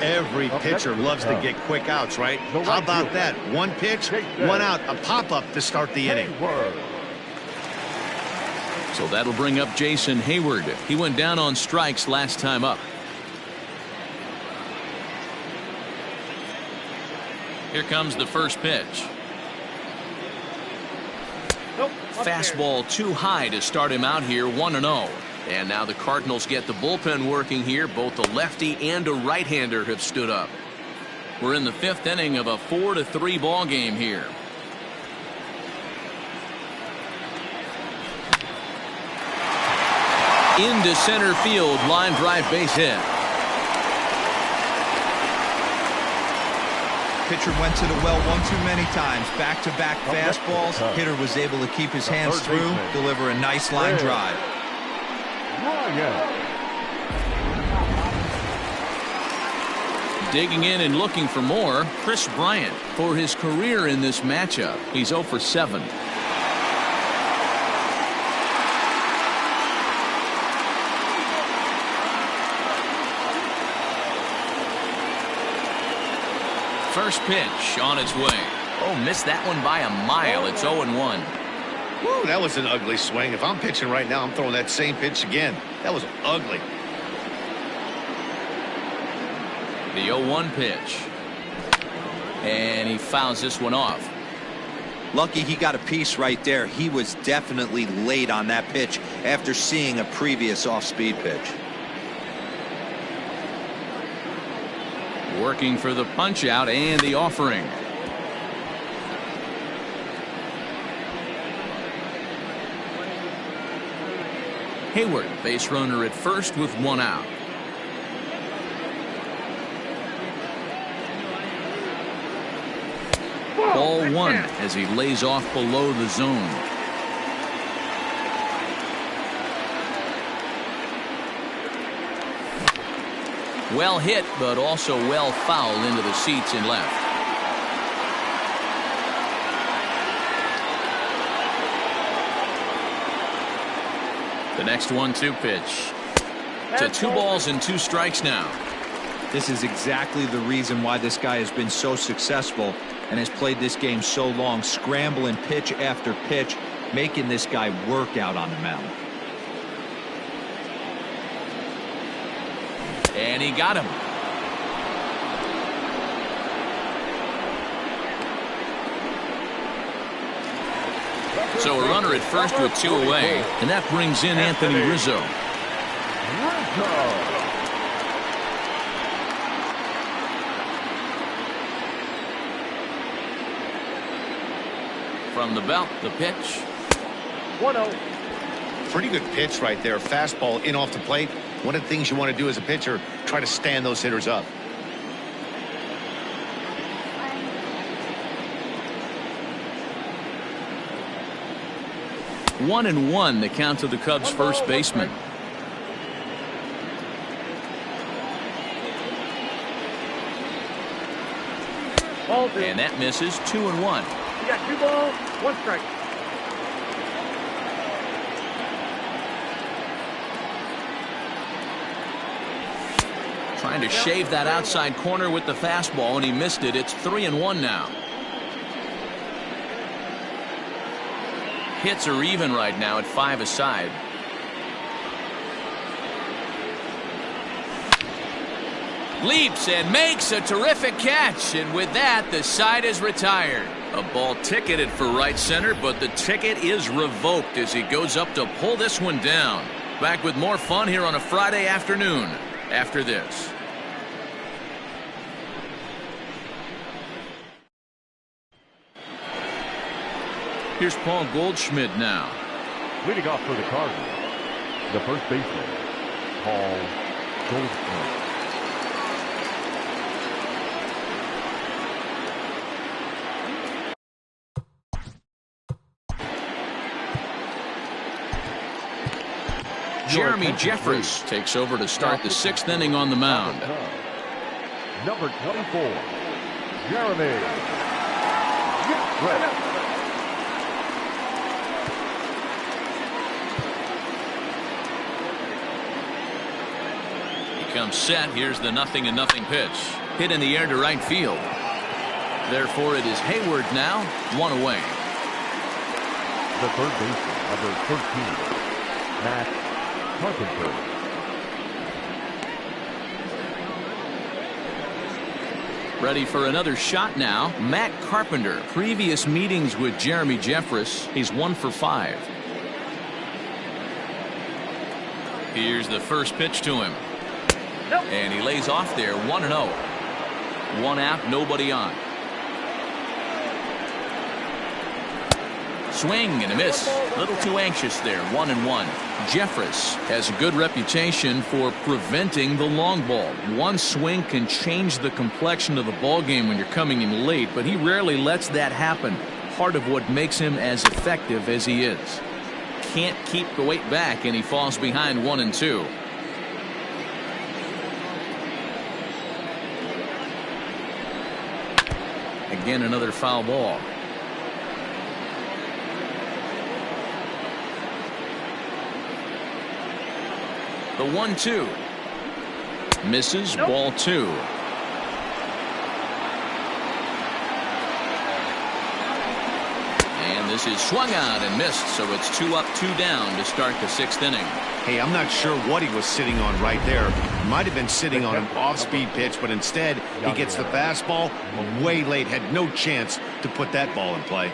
[SPEAKER 2] Every pitcher loves to get quick outs, right? How about that? One pitch, one out, a pop-up to start the inning.
[SPEAKER 1] So that'll bring up Jason Hayward. He went down on strikes last time up. Here comes the first pitch. Fastball too high to start him out here, 1-0. And now the Cardinals get the bullpen working here. Both a lefty and a right-hander have stood up. We're in the fifth inning of a 4-3 ball game here. Into center field, line drive base hit.
[SPEAKER 3] Pitcher went to the well one too many times. Back-to-back fastballs. Hitter was able to keep his hands through, deliver a nice line drive.
[SPEAKER 1] Digging in and looking for more, Chris Bryant. For his career in this matchup, he's 0 for 7. First pitch on its way. Oh, missed that one by a mile. It's 0-1.
[SPEAKER 2] Woo, that was an ugly swing. If I'm pitching right now, I'm throwing that same pitch again. That was ugly.
[SPEAKER 1] The 0-1 pitch. And he fouls this one off.
[SPEAKER 3] Lucky he got a piece right there. He was definitely late on that pitch after seeing a previous off-speed pitch.
[SPEAKER 1] Working for the punch out and the offering. Hayward, base runner at first with 1 out. Ball 1 as he lays off below the zone. Well hit, but also well fouled into the seats and left. The next 1-2 pitch. To 2 balls and 2 strikes now.
[SPEAKER 3] This is exactly the reason why this guy has been so successful and has played this game so long, scrambling pitch after pitch, making this guy work out on the mound.
[SPEAKER 1] And he got him. So a runner at first with 2 away, and that brings in Anthony Rizzo. From the belt, the pitch.
[SPEAKER 5] 1-0.
[SPEAKER 2] Pretty good pitch right there. Fastball in off the plate. One of the things you want to do as a pitcher, try to stand those hitters up.
[SPEAKER 1] One and one, the count to the Cubs' first baseman. And that misses. 2-1.
[SPEAKER 5] You got 2 balls, 1 strike.
[SPEAKER 1] Trying to shave that outside corner with the fastball, and he missed it. It's 3-1 now. Hits are even right now at 5 aside. Leaps and makes a terrific catch, and with that, the side is retired. A ball ticketed for right center, but the ticket is revoked as he goes up to pull this one down. Back with more fun here on a Friday afternoon after this. Here's Paul Goldschmidt now.
[SPEAKER 4] Leading off for the Cardinals, The first baseman, Paul Goldschmidt.
[SPEAKER 1] Jeremy Jeffress takes over to start the 6th inning on the mound.
[SPEAKER 4] Number 24, Jeremy Jeffress.
[SPEAKER 1] He comes set. Here's the 0-0 pitch. Hit in the air to right field. Therefore, it is Hayward now, 1 away.
[SPEAKER 4] The third baseman, number 13, Matt Carpenter.
[SPEAKER 1] Ready for another shot now. Matt Carpenter. Previous meetings with Jeremy Jeffress, he's 1 for 5. Here's the first pitch to him. And he lays off there, 1-0. 1 out, nobody on. Swing and a miss. A little too anxious there. 1-1. Jeffress has a good reputation for preventing the long ball. One swing can change the complexion of the ball game when you're coming in late, but he rarely lets that happen. Part of what makes him as effective as he is. Can't keep the weight back, and he falls behind 1-2. Again, another foul ball. The 1-2 misses. Ball 2. And this is swung out and missed, so it's 2 up, 2 down to start the 6th inning.
[SPEAKER 2] Hey, I'm not sure what he was sitting on right there. Might have been sitting on an off-speed pitch, but instead he gets the fastball way late. Had no chance to put that ball in play.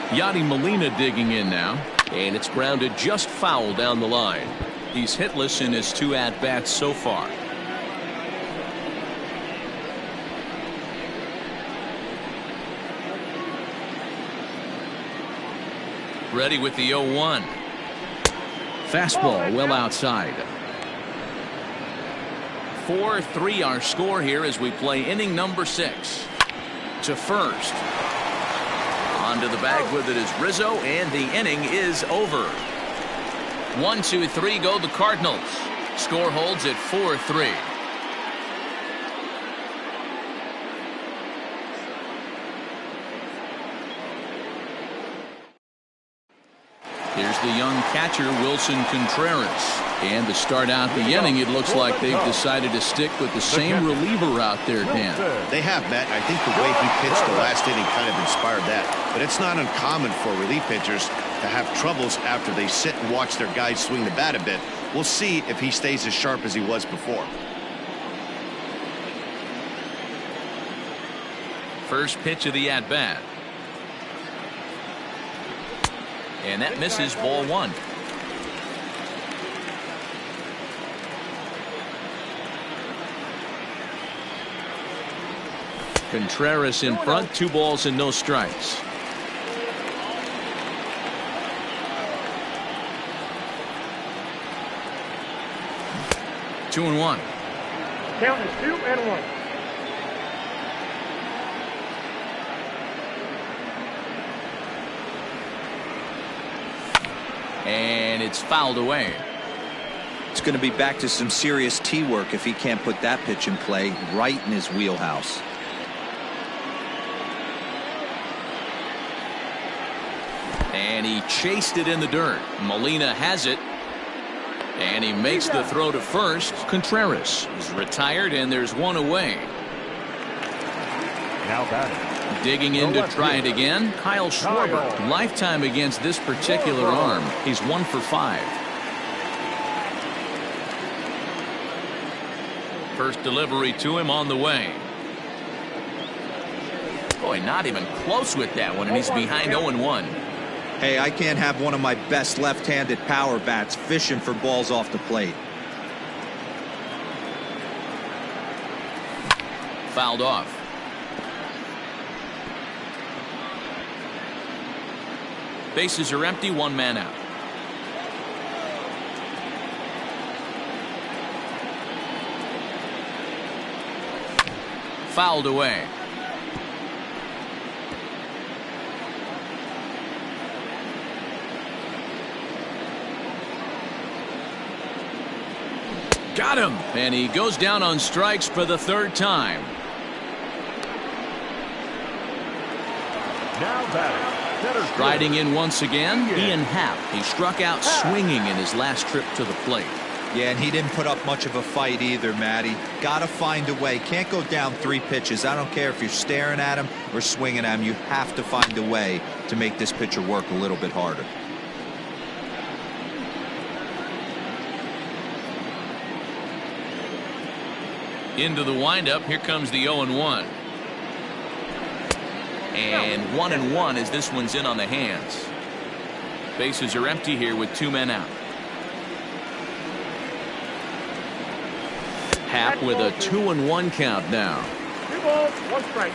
[SPEAKER 1] Yadi Molina digging in now, and it's grounded just foul down the line. He's hitless in his 2 at-bats so far. Ready with the 0-1. Fastball well outside. 4-3 our score here as we play inning number 6. To first. Onto the bag with it is Rizzo, and the inning is over. 1, 2, 3 go the Cardinals. Score holds at 4-3. Here's the young catcher, Wilson Contreras. And to start out the inning, it looks like they've decided to stick with the same reliever out there, Dan.
[SPEAKER 2] They have, Matt. I think the way he pitched the last inning kind of inspired that. But it's not uncommon for relief pitchers to have troubles after they sit and watch their guys swing the bat a bit. We'll see if he stays as sharp as he was before.
[SPEAKER 1] First pitch of the at-bat. And that misses. Ball 1. Contreras in front, 2 balls and no strikes. Two and 1.
[SPEAKER 5] Count is 2 and 1.
[SPEAKER 1] And it's fouled away.
[SPEAKER 3] It's going to be back to some serious tee work if he can't put that pitch in play right in his wheelhouse.
[SPEAKER 1] And he chased it in the dirt. Molina has it. And he makes the throw to first. Contreras is retired, and there's 1 away.
[SPEAKER 4] Now batting.
[SPEAKER 1] Digging in to try it again, Kyle Schwarber. Lifetime against this particular arm. He's 1 for 5. First delivery to him on the way. Boy, not even close with that one, and he's behind 0-1.
[SPEAKER 3] Hey, I can't have one of my best left-handed power bats fishing for balls off the plate.
[SPEAKER 1] Fouled off. Bases are empty, one man out. Fouled away. Got him, and he goes down on strikes for the third time.
[SPEAKER 4] Now batting.
[SPEAKER 1] Riding in once again, Ian Happ. He struck out swinging in his last trip to the plate.
[SPEAKER 3] Yeah, and he didn't put up much of a fight either, Matty. Got to find a way. Can't go down 3 pitches. I don't care if you're staring at him or swinging at him. You have to find a way to make this pitcher work a little bit harder.
[SPEAKER 1] Into the windup. Here comes the 0-1. And 1-1 as this one's in on the hands. Bases are empty here with 2 men out. Happ with a 2-1 count now.
[SPEAKER 5] 2 balls, 1 strike.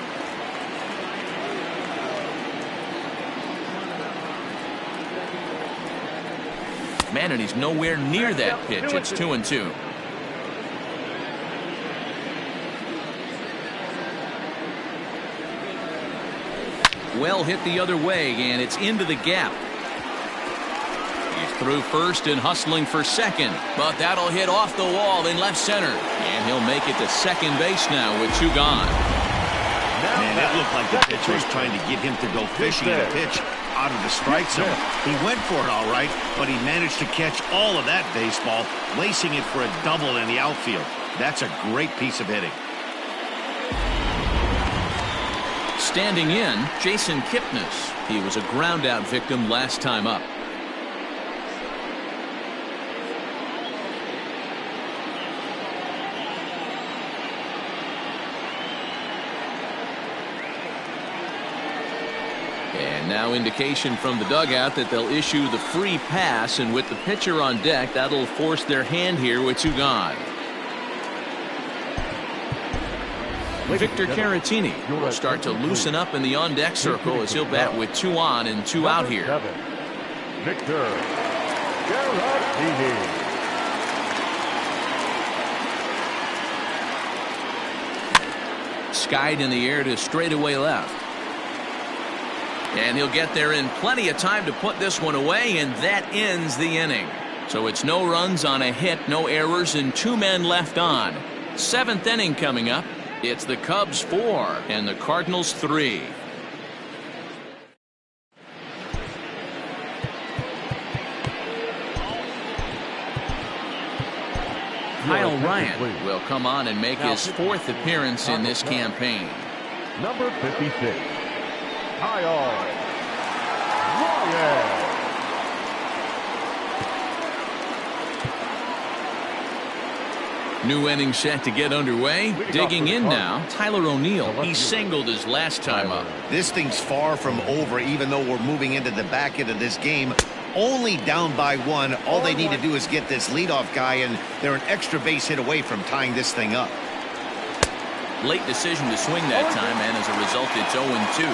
[SPEAKER 1] Man, and he's nowhere near that pitch. It's 2-2. Well hit the other way, and it's into the gap. He's through first and hustling for second, but that'll hit off the wall in left center, and he'll make it to second base now with 2 gone.
[SPEAKER 2] Man, it looked like the pitcher was trying to get him to go fishing in a pitch out of the strike zone. He went for it all right, but he managed to catch all of that baseball, lacing it for a double in the outfield. That's a great piece of hitting.
[SPEAKER 1] Standing in, Jason Kipnis. He was a ground-out victim last time up. And now indication from the dugout that they'll issue the free pass, and with the pitcher on deck, that'll force their hand here with 2 gone. Victor Caratini will start to loosen up in the on-deck circle as he'll bat with 2 on and 2 out here.
[SPEAKER 4] Victor Caratini.
[SPEAKER 1] Skied in the air to straightaway left. And he'll get there in plenty of time to put this one away, and that ends the inning. So it's no runs on a hit, no errors, and 2 men left on. 7th inning coming up. It's the Cubs 4 and the Cardinals 3. Kyle Ryan will come on and make his 4th appearance in this campaign.
[SPEAKER 4] Number 56, Kyle Ryan.
[SPEAKER 1] New inning set to get underway. Digging in now, Tyler O'Neill. He singled his last time up.
[SPEAKER 2] This thing's far from over, even though we're moving into the back end of this game. Only down by 1. All they need to do is get this leadoff guy, and they're an extra base hit away from tying this thing up.
[SPEAKER 1] Late decision to swing that time, and as a result, it's 0-2.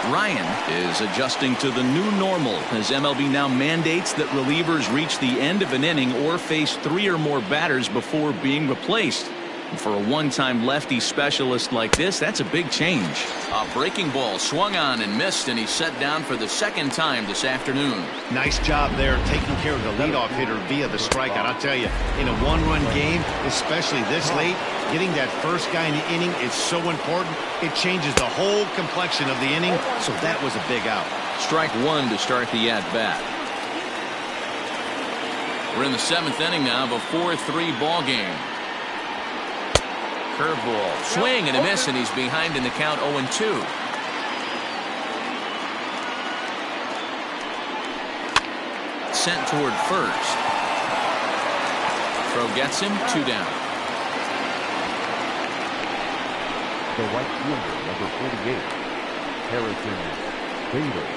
[SPEAKER 1] Ryan is adjusting to the new normal as MLB now mandates that relievers reach the end of an inning or face 3 or more batters before being replaced. And for a one-time lefty specialist like this, that's a big change. A breaking ball swung on and missed, and he's set down for the 2nd time this afternoon.
[SPEAKER 2] Nice job there taking care of the leadoff hitter via the strikeout. I'll tell you, in a 1-run game, especially this late, getting that first guy in the inning is so important. It changes the whole complexion of the inning, so that was a big out.
[SPEAKER 1] Strike 1 to start the at-bat. We're in the 7th inning now of a 4-3 ball game. Curveball, swing and a miss, and he's behind in the count 0-2. Sent toward first. Throw gets him, 2 down.
[SPEAKER 4] The right fielder, number 48, Harrison Bader.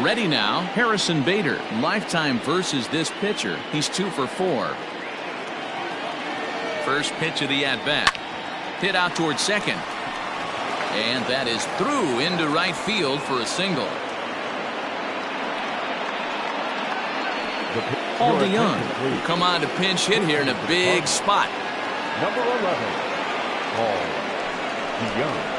[SPEAKER 1] Ready now, Harrison Bader. Lifetime versus this pitcher. He's 2 for 4. First pitch of the at-bat. Hit out toward second. And that is through into right field for a single. Paul DeYoung will come on to pinch hit here in a big spot.
[SPEAKER 4] Number 11, Paul DeYoung.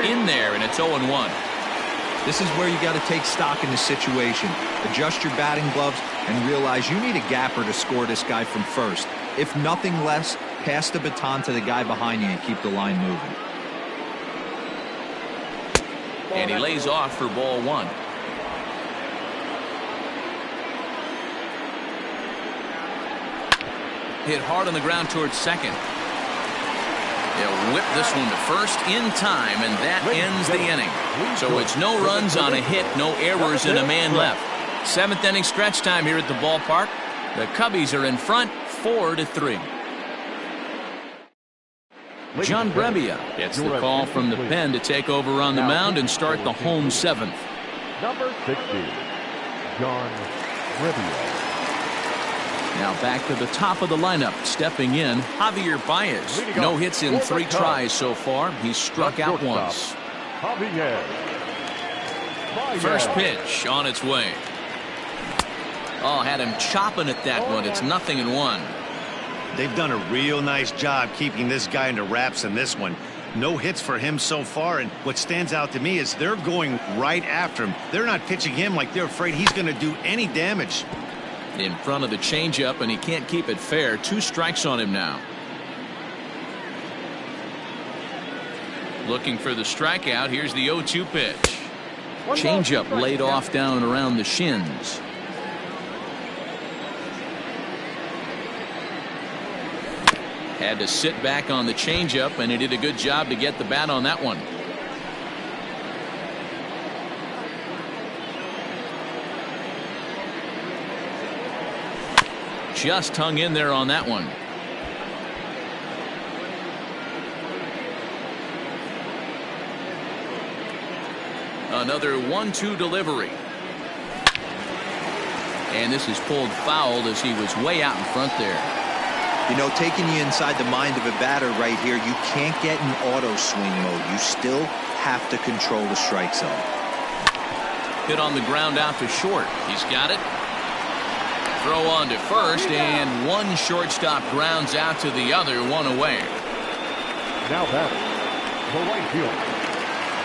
[SPEAKER 1] In there, and it's 0-1.
[SPEAKER 3] This is where you got to take stock in the situation. Adjust your batting gloves and realize you need a gapper to score this guy from first. If nothing less, pass the baton to the guy behind you and keep the line moving.
[SPEAKER 1] And he lays off for ball 1. Hit hard on the ground towards second. They'll whip this one to first in time, and that ends the inning. So it's no runs on a hit, no errors, and a man left. 7th inning stretch time here at the ballpark. The Cubbies are in front, 4-3. John Brebbia gets the call from the pen to take over on the mound and start the home 7th.
[SPEAKER 4] Number 60, John Brebbia.
[SPEAKER 1] Now back to the top of the lineup. Stepping in, Javier Baez. No hits in 3 tries so far. He's struck out once. First pitch on its way. Oh, had him chopping at that one. It's 0-1.
[SPEAKER 2] They've done a real nice job keeping this guy into wraps in this one. No hits for him so far, and what stands out to me is they're going right after him. They're not pitching him like they're afraid he's going to do any damage.
[SPEAKER 1] In front of the changeup, and he can't keep it fair. 2 strikes on him now. Looking for the strikeout. Here's the 0-2 pitch. Changeup laid off down around the shins. Had to sit back on the changeup, and he did a good job to get the bat on that one. Just hung in there on that one. Another 1-2 delivery. And this is pulled foul as he was way out in front there.
[SPEAKER 3] You know, taking you inside the mind of a batter right here, you can't get in auto swing mode. You still have to control the strike zone.
[SPEAKER 1] Hit on the ground out to short. He's got it. Throw on to first, and one shortstop grounds out to the other, 1 away.
[SPEAKER 4] Now batting, the right fielder,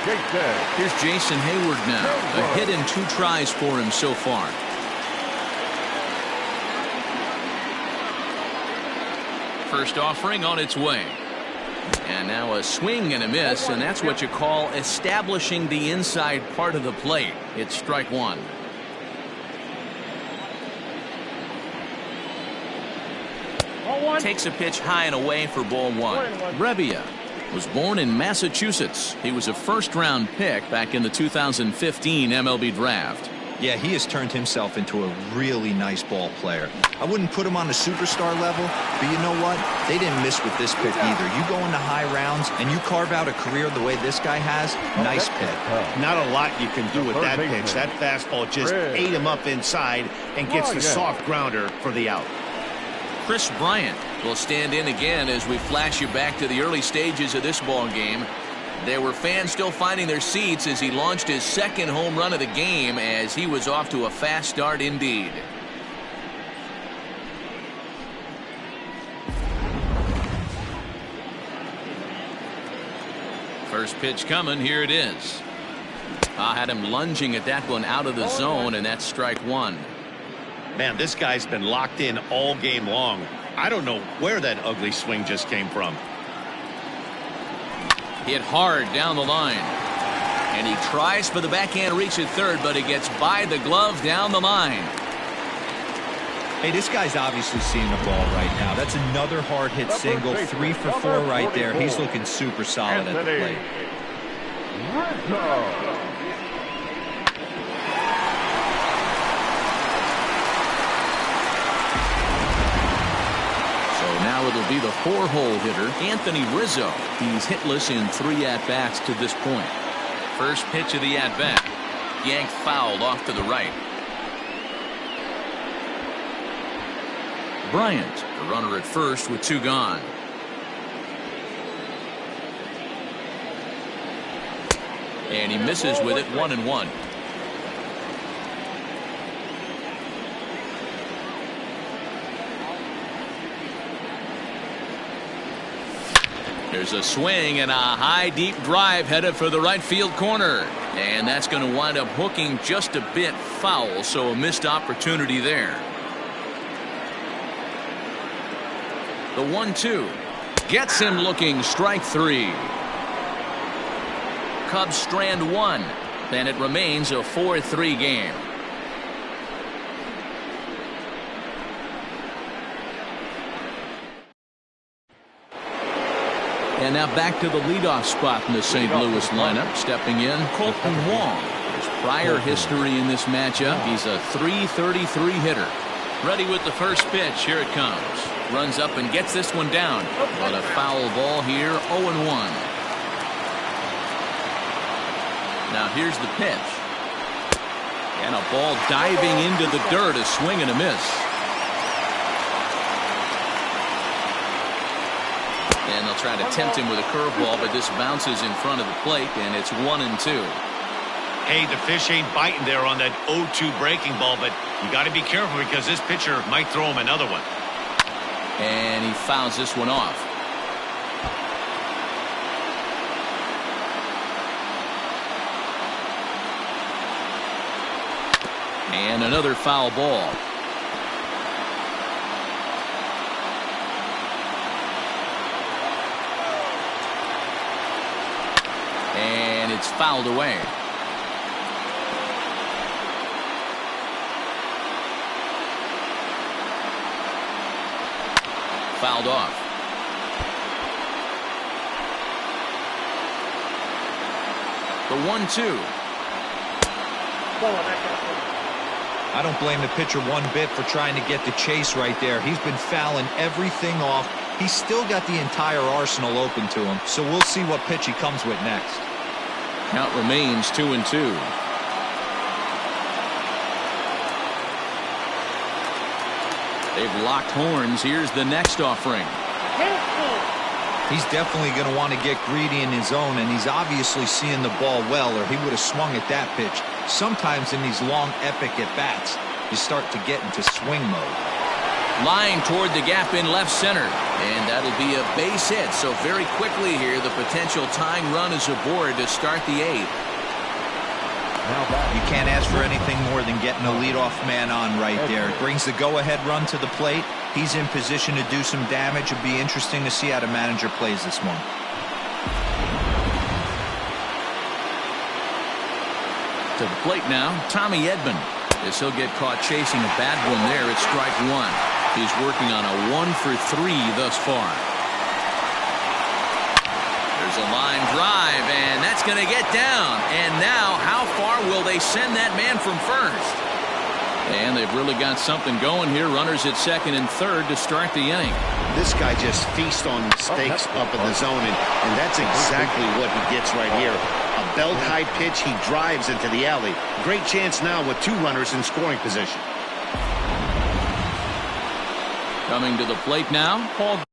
[SPEAKER 4] Jason.
[SPEAKER 1] Here's Jason Hayward now. A hit in 2 tries for him so far. First offering on its way. And now a swing and a miss, and that's what you call establishing the inside part of the plate. It's strike 1. Takes a pitch high and away for ball 1. Brebbia was born in Massachusetts. He was a first-round pick back in the 2015 MLB draft.
[SPEAKER 3] Yeah, he has turned himself into a really nice ball player. I wouldn't put him on the superstar level, but you know what? They didn't miss with this pick either. You go into high rounds and you carve out a career the way this guy has, nice pick.
[SPEAKER 2] Not a lot you can do with that pitch. That fastball just ate him up inside and gets the soft grounder for the out.
[SPEAKER 1] Chris Bryant will stand in again as we flash you back to the early stages of this ball game. There were fans still finding their seats as he launched his 2nd home run of the game, as he was off to a fast start indeed. First pitch coming. Here it is. I had him lunging at that one out of the zone, and that's strike 1.
[SPEAKER 2] Man, this guy's been locked in all game long. I don't know where that ugly swing just came from.
[SPEAKER 1] Hit hard down the line. And he tries for the backhand reach at third, but he gets by the glove down the line.
[SPEAKER 3] Hey, this guy's obviously seeing the ball right now. That's another hard hit single. 3 for 4 right there. He's looking super solid at the plate.
[SPEAKER 1] Now it'll be the 4-hole hitter, Anthony Rizzo. He's hitless in 3 at-bats to this point. First pitch of the at-bat. Yanked fouled off to the right. Bryant The runner at first with 2 gone. And he misses with it, 1-1. There's a swing and a high deep drive headed for the right field corner. And that's going to wind up hooking just a bit foul, so a missed opportunity there. The 1-2 gets him looking, strike 3. Cubs strand 1, and it remains a 4-3 game. And now back to the leadoff spot in the St. Louis lineup. Stepping in, Colton Wong. His prior history in this matchup, he's a .333 hitter. Ready with the first pitch. Here it comes. Runs up and gets this one down. But a foul ball here, 0-1. Now here's the pitch. And a ball diving into the dirt, a swing and a miss. And they'll try to tempt him with a curveball, but this bounces in front of the plate, and it's 1-2.
[SPEAKER 2] Hey, the fish ain't biting there on that 0-2 breaking ball, but you got to be careful because this pitcher might throw him another one.
[SPEAKER 1] And he fouls this one off. And another foul ball. And it's fouled away. Fouled off. The 1-2.
[SPEAKER 3] I don't blame the pitcher one bit for trying to get the chase right there. He's been fouling everything off. He's still got the entire arsenal open to him, so we'll see what pitch he comes with next.
[SPEAKER 1] Count remains 2-2. They've locked horns. Here's the next offering.
[SPEAKER 3] He's definitely going to want to get greedy in his zone, and he's obviously seeing the ball well, or he would have swung at that pitch. Sometimes in these long, epic at-bats, you start to get into swing mode.
[SPEAKER 1] Line toward the gap in left center, and that'll be a base hit. So very quickly here, the potential tying run is aboard to start the 8th.
[SPEAKER 3] You can't ask for anything more than getting a leadoff man on right there. It brings the go-ahead run to the plate. He's in position to do some damage. It'll be interesting to see how the manager plays this one.
[SPEAKER 1] To the plate now, Tommy Edman. As he'll get caught chasing a bad one there at strike 1. He's working on a 1-for-3 thus far. There's a line drive, and that's going to get down. And now, how far will they send that man from first? And they've really got something going here. Runners at second and third to start the inning.
[SPEAKER 2] This guy just feasts on mistakes up in the zone, and that's exactly what he gets right here. A belt-high pitch, he drives into the alley. Great chance now with 2 runners in scoring position.
[SPEAKER 1] Coming to the plate now, Paul.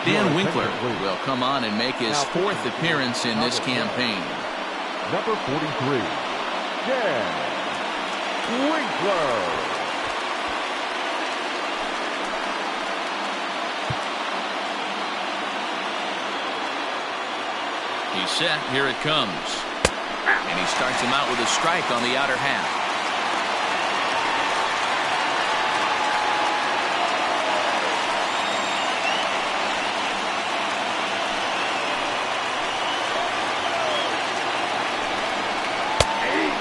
[SPEAKER 1] Dan Winkler will come on and make his 4th appearance in this campaign.
[SPEAKER 4] Number 43, Dan Winkler.
[SPEAKER 1] He's set. Here it comes. And he starts him out with a strike on the outer half.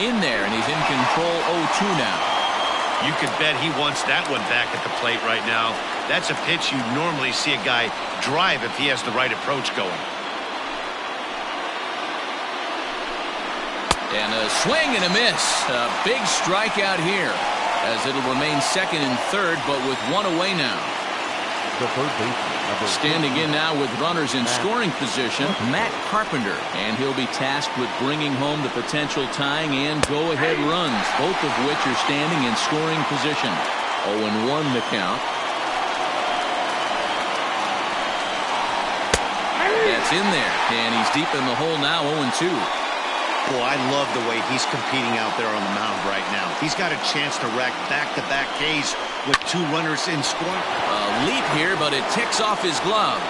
[SPEAKER 1] In there, and he's in control 0-2 now.
[SPEAKER 2] You could bet he wants that one back at the plate right now. That's a pitch you normally see a guy drive if he has the right approach going.
[SPEAKER 1] And a swing and a miss. A big strikeout here, as it'll remain second and third, but with 1 away now.
[SPEAKER 4] the third baseman.
[SPEAKER 1] Standing in now with runners in scoring position, Matt Carpenter. And he'll be tasked with bringing home the potential tying and go-ahead runs, both of which are standing in scoring position. 0-1 the count. That's in there, and he's deep in the hole now, 0-2.
[SPEAKER 2] Boy, I love the way he's competing out there on the mound right now. He's got a chance to rack back-to-back Ks with 2 runners in scoring.
[SPEAKER 1] A leap here, but it ticks off his glove.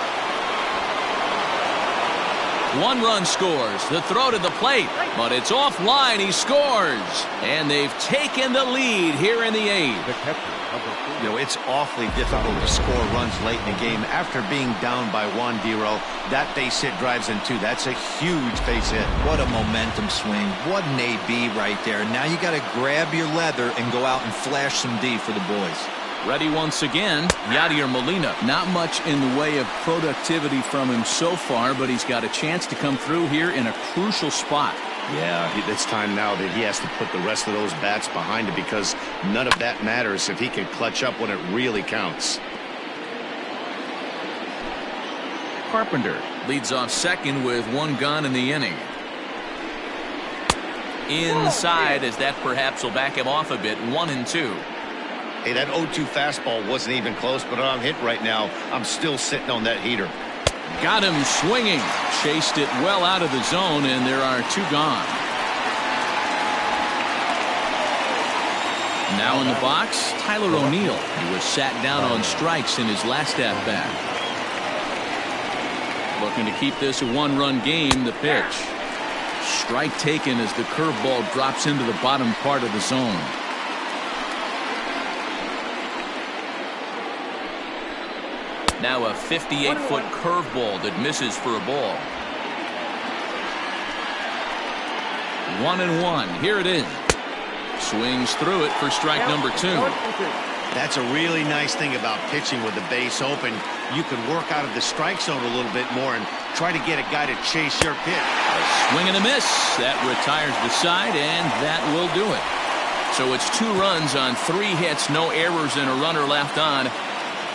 [SPEAKER 1] 1 run scores. The throw to the plate, but it's offline. He scores, and they've taken the lead here in the 8th.
[SPEAKER 4] The catcher, number 4.
[SPEAKER 2] You know, it's awfully difficult to score runs late in the game. After being down by 1, Dero, that base hit drives in 2. That's a huge base hit.
[SPEAKER 3] What a momentum swing. What an AB right there. Now you got to grab your leather and go out and flash some D for the boys.
[SPEAKER 1] Ready once again, Yadier Molina. Not much in the way of productivity from him so far, but he's got a chance to come through here in a crucial spot.
[SPEAKER 2] Yeah, it's time now that he has to put the rest of those bats behind it, because none of that matters if he can clutch up when it really counts.
[SPEAKER 1] Carpenter leads off second with 1 gone in the inning. Inside, as that perhaps will back him off a bit. 1-2.
[SPEAKER 2] Hey, that 0-2 fastball wasn't even close, but I'm hit right now. I'm still sitting on that heater.
[SPEAKER 1] Got him swinging. Chased it well out of the zone, and there are 2 gone. Now in the box, Tyler O'Neill. He was sat down on strikes in his last at-bat. Looking to keep this a 1-run game. The pitch. Strike taken as the curveball drops into the bottom part of the zone. Now a 58-foot curveball that misses for a ball. 1-1. Here it is. Swings through it for strike number 2.
[SPEAKER 2] That's a really nice thing about pitching with the base open. You can work out of the strike zone a little bit more and try to get a guy to chase your pitch.
[SPEAKER 1] A swing and a miss. That retires the side, and that will do it. So it's 2 runs on 3 hits, no errors, and a runner left on.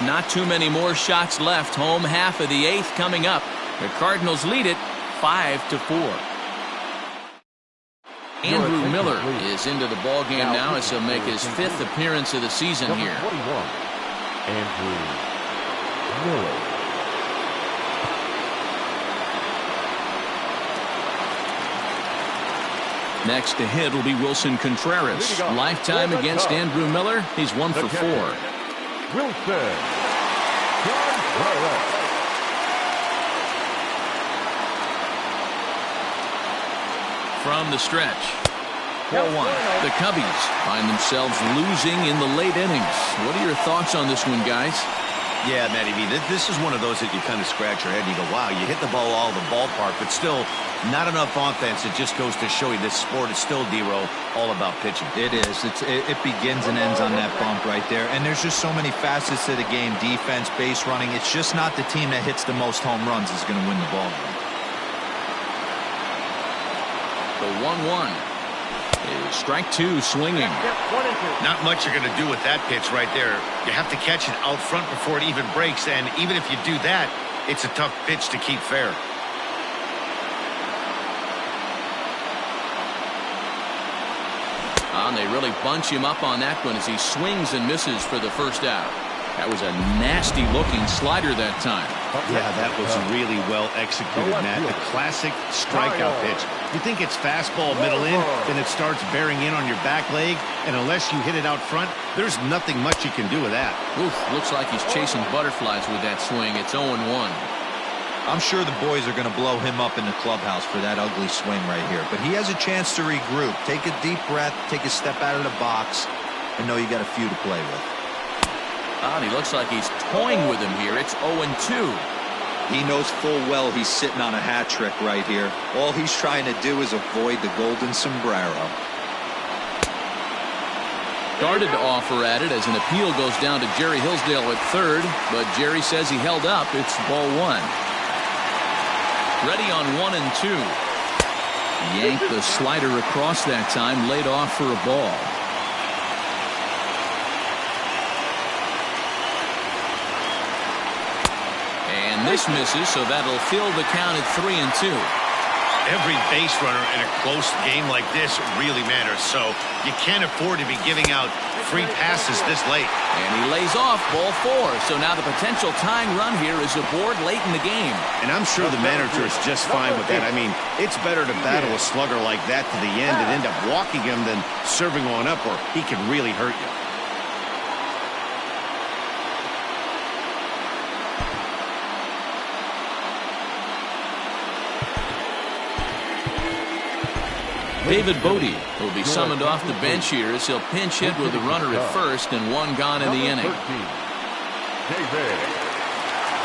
[SPEAKER 1] Not too many more shots left. Home half of the 8th coming up. The Cardinals lead it 5-4. Andrew Miller is into the ball game now as he'll make his 5th appearance of the season
[SPEAKER 4] Number
[SPEAKER 1] here.
[SPEAKER 4] 21, Andrew Miller.
[SPEAKER 1] Next to hit will be Wilson Contreras. Lifetime against Andrew Miller. He's 1 for 4.
[SPEAKER 4] Wilson Contreras.
[SPEAKER 1] From the stretch. 4-1. The Cubbies find themselves losing in the late innings. What are your thoughts on this one, guys?
[SPEAKER 2] Yeah, Matty B, this is one of those that you kind of scratch your head and you go, wow, you hit the ball all the ballpark, but still not enough offense. It just goes to show you this sport is still, D-Row, all about pitching.
[SPEAKER 3] It is. It begins and ends on that bump right there. And there's just so many facets to the game. Defense, base running. It's just not the team that hits the most home runs is going to win the ball game.
[SPEAKER 1] The 1-1 is strike 2 swinging.
[SPEAKER 2] Not much you're going to do with that pitch right there. You have to catch it out front before it even breaks, and even if you do that, it's a tough pitch to keep fair.
[SPEAKER 1] And they really bunch him up on that one as he swings and misses for the first out. That was a nasty-looking slider that time.
[SPEAKER 2] Yeah, that was really well executed, Matt. The classic strikeout pitch. You think it's fastball middle in, then it starts bearing in on your back leg, and unless you hit it out front, there's nothing much you can do with that.
[SPEAKER 1] Oof, looks like he's chasing butterflies with that swing. It's 0-1.
[SPEAKER 3] I'm sure the boys are going to blow him up in the clubhouse for that ugly swing right here. But he has a chance to regroup. Take a deep breath, take a step out of the box, and know you got a few to play with.
[SPEAKER 1] And he looks like he's toying with him here. It's 0-2.
[SPEAKER 3] He knows full well he's sitting on a hat trick right here. All he's trying to do is avoid the golden sombrero.
[SPEAKER 1] Started to offer at it as an appeal goes down to Jerry Hillsdale at third, but Jerry says he held up. It's ball 1. Ready on 1 and 2. Yanked the slider across that time, laid off for a ball. And this misses, so that'll fill the count at 3-2.
[SPEAKER 2] Every base runner in a close game like this really matters, so you can't afford to be giving out free passes this late.
[SPEAKER 1] And he lays off ball 4, so now the potential tying run here is aboard late in the game.
[SPEAKER 2] And I'm sure the manager is just fine with that. I mean, it's better to battle a slugger like that to the end and end up walking him than serving on up where he can really hurt you.
[SPEAKER 1] David Bodie will be summoned off the bench here as he'll pinch hit with a runner at first and 1 gone in the inning.
[SPEAKER 4] David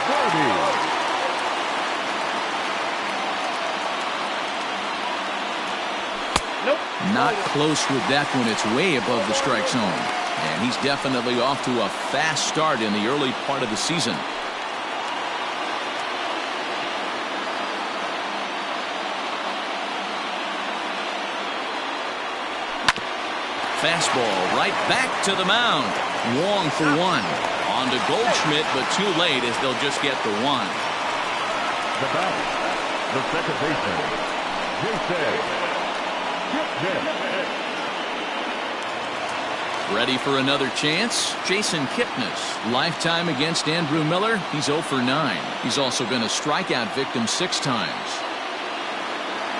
[SPEAKER 4] Bodie.
[SPEAKER 1] Not close with that one. It's way above the strike zone. And he's definitely off to a fast start in the early part of the season. Fastball right back to the mound. Wong for 1. On to Goldschmidt, but too late as they'll just get the 1.
[SPEAKER 4] The batter, the second baseman, Jason Kipnis.
[SPEAKER 1] Ready for another chance? Jason Kipnis. Lifetime against Andrew Miller. He's 0 for 9. He's also been a strikeout victim 6 times.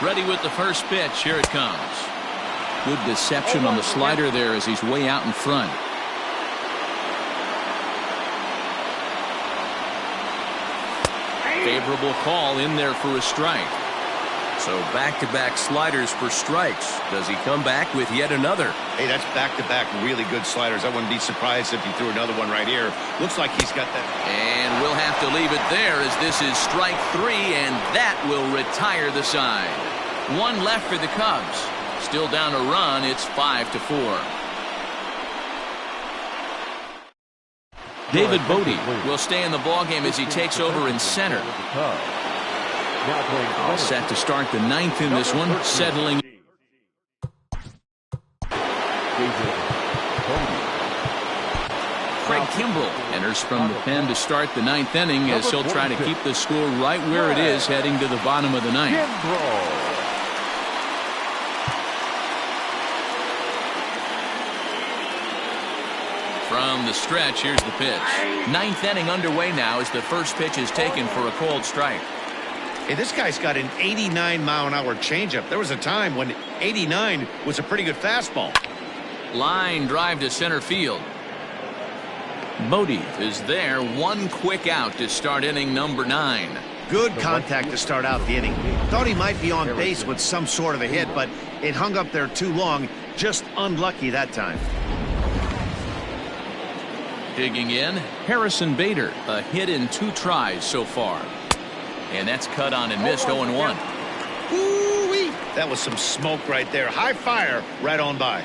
[SPEAKER 1] Ready with the first pitch. Here it comes. Good deception on the slider there as he's way out in front. Favorable call in there for a strike. So back-to-back sliders for strikes. Does he come back with yet another?
[SPEAKER 2] Hey, that's back-to-back really good sliders. I wouldn't be surprised if he threw another one right here. Looks like he's got that.
[SPEAKER 1] And we'll have to leave it there as this is strike 3, and that will retire the side. 1 left for the Cubs. Still down a run. It's 5-4. David Bodie will stay in the ballgame as he takes over in center. All set to start the 9th in this one. Settling. Craig Kimbrell enters from the pen to start the 9th inning as he'll try to keep the score right where it is heading to the bottom of the 9th. From the stretch, here's the pitch. 9th inning underway now as the first pitch is taken for a called strike.
[SPEAKER 2] Hey, this guy's got an 89-mile-an-hour changeup. There was a time when 89 was a pretty good fastball.
[SPEAKER 1] Line drive to center field. Bodie is there. 1 quick out to start inning number 9.
[SPEAKER 2] Good contact to start out the inning. Thought he might be on base with some sort of a hit, but it hung up there too long. Just unlucky that time.
[SPEAKER 1] Digging in, Harrison Bader. A hit in 2 tries so far. And that's cut on and missed 0-1.
[SPEAKER 2] Ooh-wee. That was some smoke right there. High fire right on by.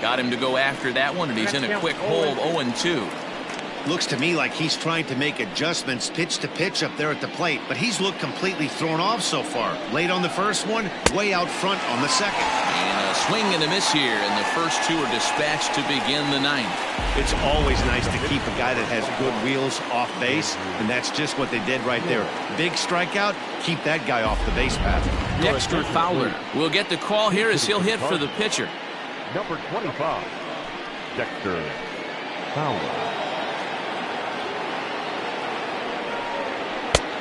[SPEAKER 1] Got him to go after that one, and he's in a quick hold 0-2.
[SPEAKER 2] Looks to me like he's trying to make adjustments pitch to pitch up there at the plate, but he's looked completely thrown off so far. Late on the first one, way out front on the second.
[SPEAKER 1] And a swing and a miss here, and the first 2 are dispatched to begin the 9th.
[SPEAKER 2] It's always nice to keep a guy that has good wheels off base, and that's just what they did right there. Big strikeout, keep that guy off the base path.
[SPEAKER 1] Dexter Fowler will get the call here as he'll hit for the pitcher.
[SPEAKER 4] Number 25, Dexter Fowler.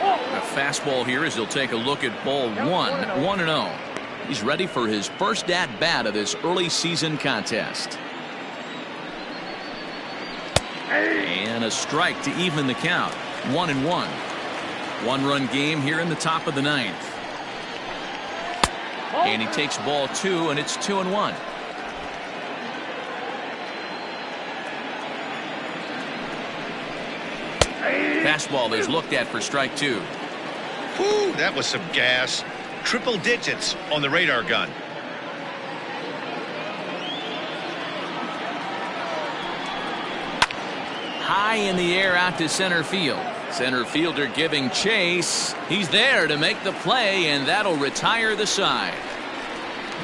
[SPEAKER 1] A fastball here as he'll take a look at ball 1-0. He's ready for his first at-bat of this early season contest. And a strike to even the count. 1-1. 1-run game here in the top of the 9th. And he takes ball 2, and it's 2-1. Fastball is looked at for strike 2.
[SPEAKER 2] Whew, that was some gas. Triple digits on the radar gun.
[SPEAKER 1] High in the air out to center field. Center fielder giving chase. He's there to make the play, and that'll retire the side.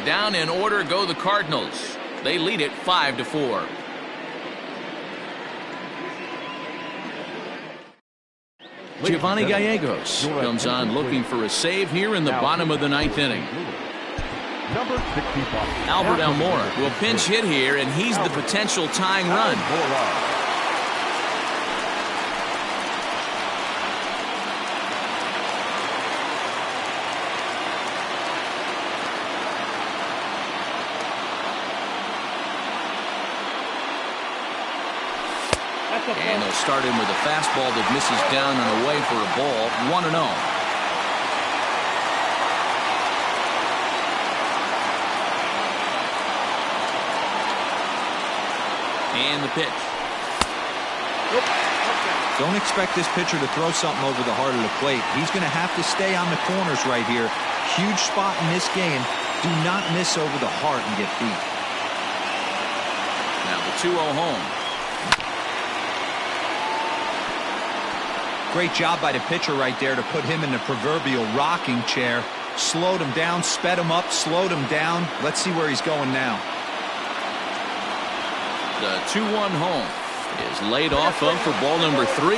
[SPEAKER 1] Down in order go the Cardinals. They lead it 5-4. Giovanni Gallegos comes on looking for a save here in the bottom of the ninth inning.
[SPEAKER 4] Number 65.
[SPEAKER 1] Albert Almora will pinch hit here, and he's the potential tying run. And they'll start him with a fastball that misses down and away for a ball. 1-0. And the pitch.
[SPEAKER 3] Don't expect this pitcher to throw something over the heart of the plate. He's going to have to stay on the corners right here. Huge spot in this game. Do not miss over the heart and get beat.
[SPEAKER 1] Now the 2-0 home.
[SPEAKER 3] Great job by the pitcher right there to put him in the proverbial rocking chair. Slowed him down, sped him up, slowed him down. Let's see where he's going now.
[SPEAKER 1] The 2-1 home is laid off of for ball number 3.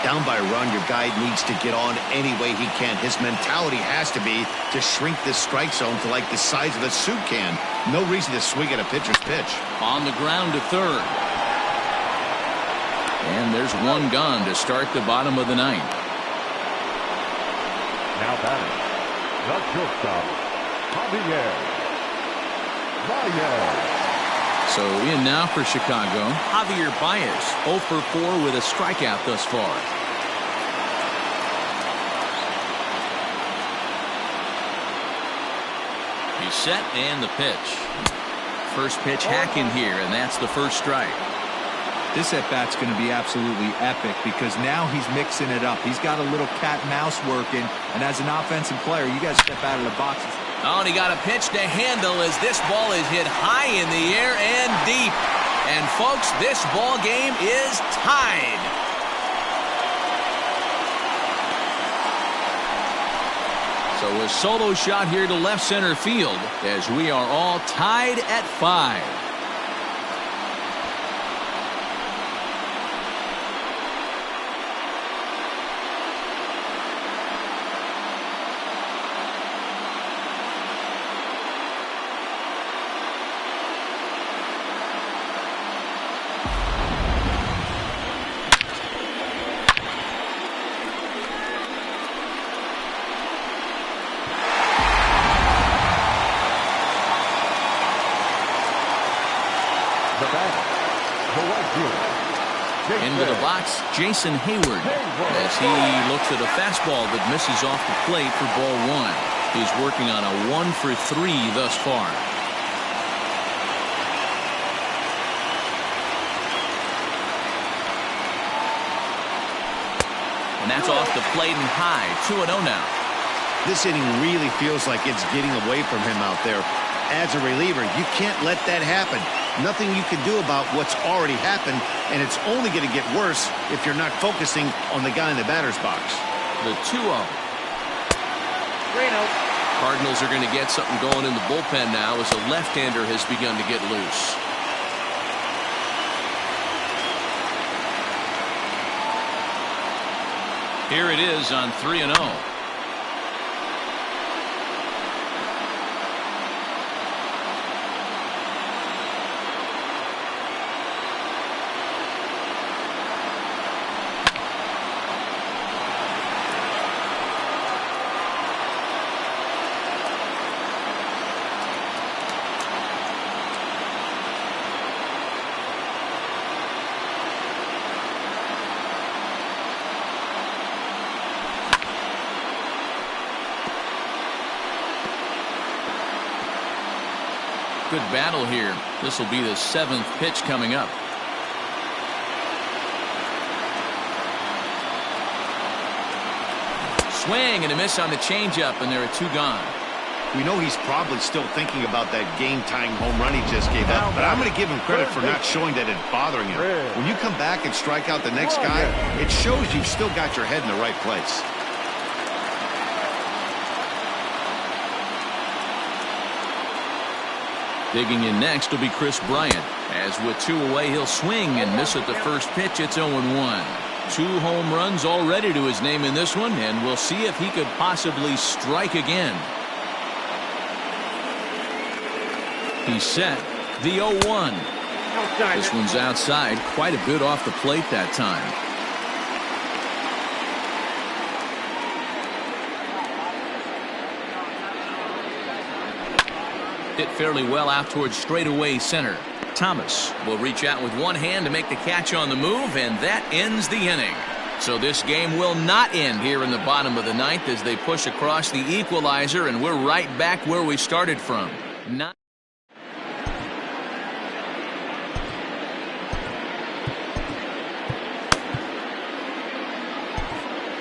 [SPEAKER 2] Down by a run, your guy needs to get on any way he can. His mentality has to be to shrink this strike zone to like the size of a soup can. No reason to swing at a pitcher's pitch.
[SPEAKER 1] On the ground to third. And there's one gone to start the bottom of the ninth.
[SPEAKER 4] Now batting, the shortstop, Javier Baez.
[SPEAKER 1] So in now for Chicago, Javier Baez, 0 for 4 with a strikeout thus far. He's set and the pitch. First pitch hacking here, and that's the first strike.
[SPEAKER 3] This at-bat's going to be absolutely epic because now he's mixing it up. He's got a little cat and mouse working, and as an offensive player, you got to step out of the box.
[SPEAKER 1] Oh, and he got a pitch to handle as this ball is hit high in the air and deep. And folks, this ball game is tied. So a solo shot here to left center field as we are all tied at 5. Into the box, Jason Hayward, as he looks at a fastball that misses off the plate for ball 1. He's working on a 1 for 3 thus far. And that's off the plate and high. 2-0 now.
[SPEAKER 2] This inning really feels like it's getting away from him out there. As a reliever, you can't let that happen. Nothing you can do about what's already happened, and it's only going to get worse if you're not focusing on the guy in the batter's box.
[SPEAKER 1] The 2-0. Cardinals are going to get something going in the bullpen now as a left-hander has begun to get loose. Here it is on 3-0. Good battle here. This will be the 7th pitch coming up. Swing and a miss on the changeup, and there are 2 gone.
[SPEAKER 2] We know he's probably still thinking about that game-tying home run he just gave up, but I'm going to give him credit for not showing that it's bothering him. When you come back and strike out the next guy, it shows you've still got your head in the right place.
[SPEAKER 1] Digging in next will be Chris Bryant. As with 2 away, he'll swing and miss at the first pitch. It's 0-1. 2 home runs already to his name in this one, and we'll see if he could possibly strike again. He's set. The 0-1. This one's outside, quite a bit off the plate that time. Hit fairly well out towards straightaway center. Thomas will reach out with one hand to make the catch on the move, and that ends the inning. So this game will not end here in the bottom of the 9th as they push across the equalizer, and we're right back where we started from.